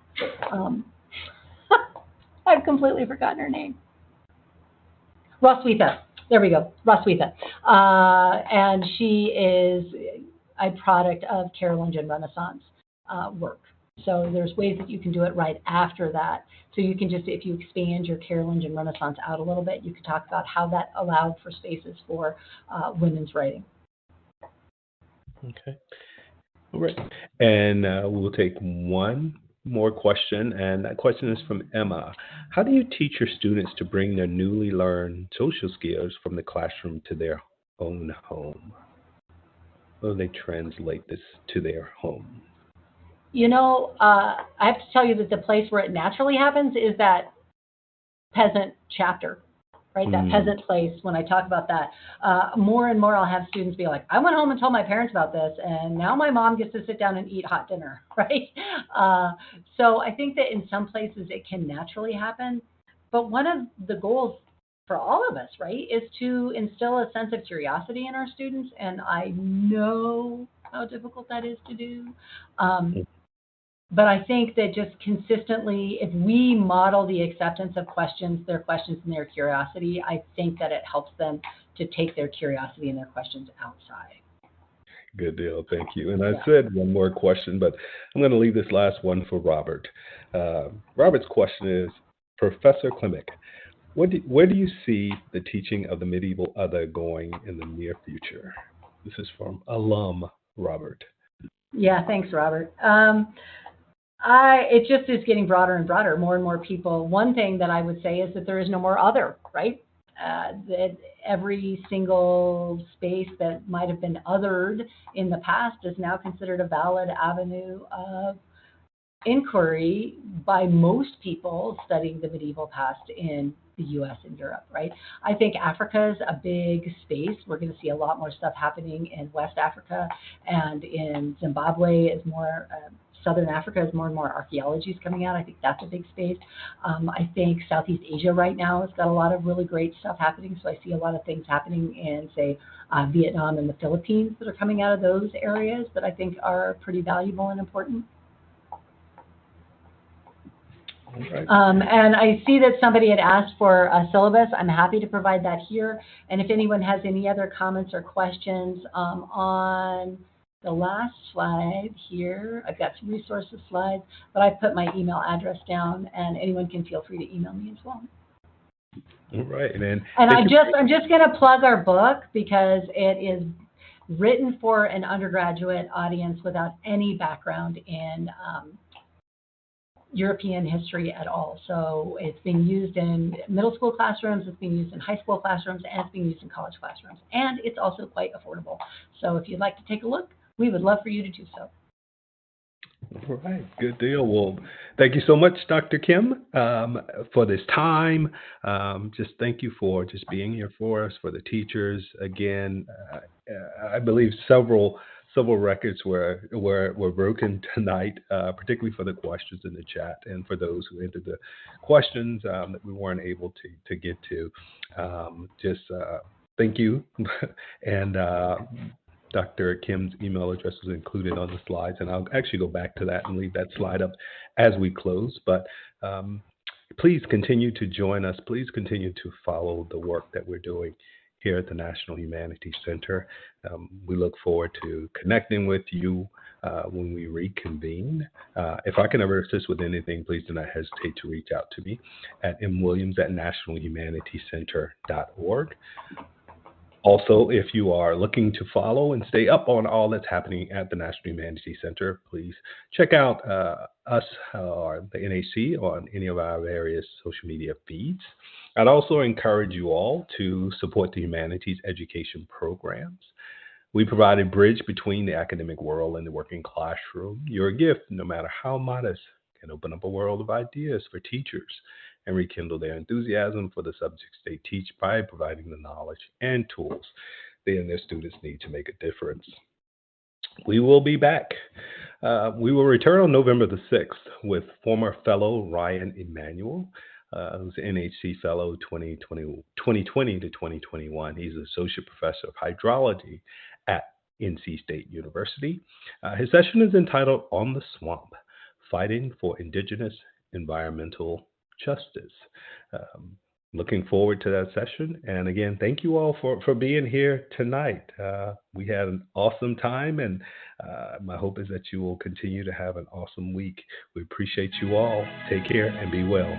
I've completely forgotten her name. Roswitha. There we go, Roswitha. And she is a product of Carolingian Renaissance work. So there's ways that you can do it right after that. So you can just, if you expand your Carolingian Renaissance out a little bit, you can talk about how that allowed for spaces for women's writing. Okay. All right. And we'll take one more question. And that question is from Emma. How do you teach your students to bring their newly learned social skills from the classroom to their own home? How do they translate this to their home? You know, I have to tell you that the place where it naturally happens is that peasant chapter, right? That peasant place, when I talk about that, more and more I'll have students be like, I went home and told my parents about this, and now my mom gets to sit down and eat hot dinner, right? So I think that in some places it can naturally happen. But one of the goals for all of us, right, is to instill a sense of curiosity in our students. And I know how difficult that is to do. But I think that just consistently, if we model the acceptance of their questions and their curiosity, I think that it helps them to take their curiosity and their questions outside. Good deal. Thank you. And I said one more question, but I'm going to leave this last one for Robert. Robert's question is, Professor Klimek, where do you see the teaching of the medieval other going in the near future? This is from alum Robert. Yeah, thanks, Robert. It just is getting broader and broader, more and more people. One thing that I would say is that there is no more other, right? That every single space that might have been othered in the past is now considered a valid avenue of inquiry by most people studying the medieval past in the US and Europe, right? I think Africa is a big space. We're going to see a lot more stuff happening in West Africa and in Zimbabwe as more Southern Africa as more and more archaeology is coming out. I think that's a big space. I think Southeast Asia right now has got a lot of really great stuff happening. So I see a lot of things happening in, say, Vietnam and the Philippines that are coming out of those areas that I think are pretty valuable and important. Right. And I see that somebody had asked for a syllabus. I'm happy to provide that here. And if anyone has any other comments or questions on the last slide here, I've got some resources slides, but I've put my email address down, and anyone can feel free to email me as well. All right. And I'm just going to plug our book because it is written for an undergraduate audience without any background in European history at all. So it's being used in middle school classrooms, it's being used in high school classrooms, and it's being used in college classrooms. And it's also quite affordable. So if you'd like to take a look, we would love for you to do so. All right, good deal. Well, thank you so much, Dr. Kim, for this time. Just thank you for just being here for us, for the teachers. Again, I believe several records were broken tonight, particularly for the questions in the chat and for those who entered the questions that we weren't able to get to. Thank you. And Dr. Kim's email address was included on the slides, and I'll actually go back to that and leave that slide up as we close. But please continue to join us. Please continue to follow the work that we're doing here at the National Humanities Center. We look forward to connecting with you when we reconvene. If I can ever assist with anything, please do not hesitate to reach out to me at mwilliams@nationalhumanitiescenter.org. Also, if you are looking to follow and stay up on all that's happening at the National Humanities Center, please check out us or the NHC on any of our various social media feeds. I'd also encourage you all to support the humanities education programs. We provide a bridge between the academic world and the working classroom. Your gift, no matter how modest, can open up a world of ideas for teachers and rekindle their enthusiasm for the subjects they teach by providing the knowledge and tools they and their students need to make a difference. We will be back. We will return on November the 6th with former fellow Ryan Emanuel, who's an NHC Fellow 2020 to 2021. He's an Associate Professor of Hydrology at NC State University. His session is entitled On the Swamp, Fighting for Indigenous Environmental Justice. Looking forward to that session. And again, thank you all for being here tonight. We had an awesome time, and my hope is that you will continue to have an awesome week. We appreciate you all. Take care and be well.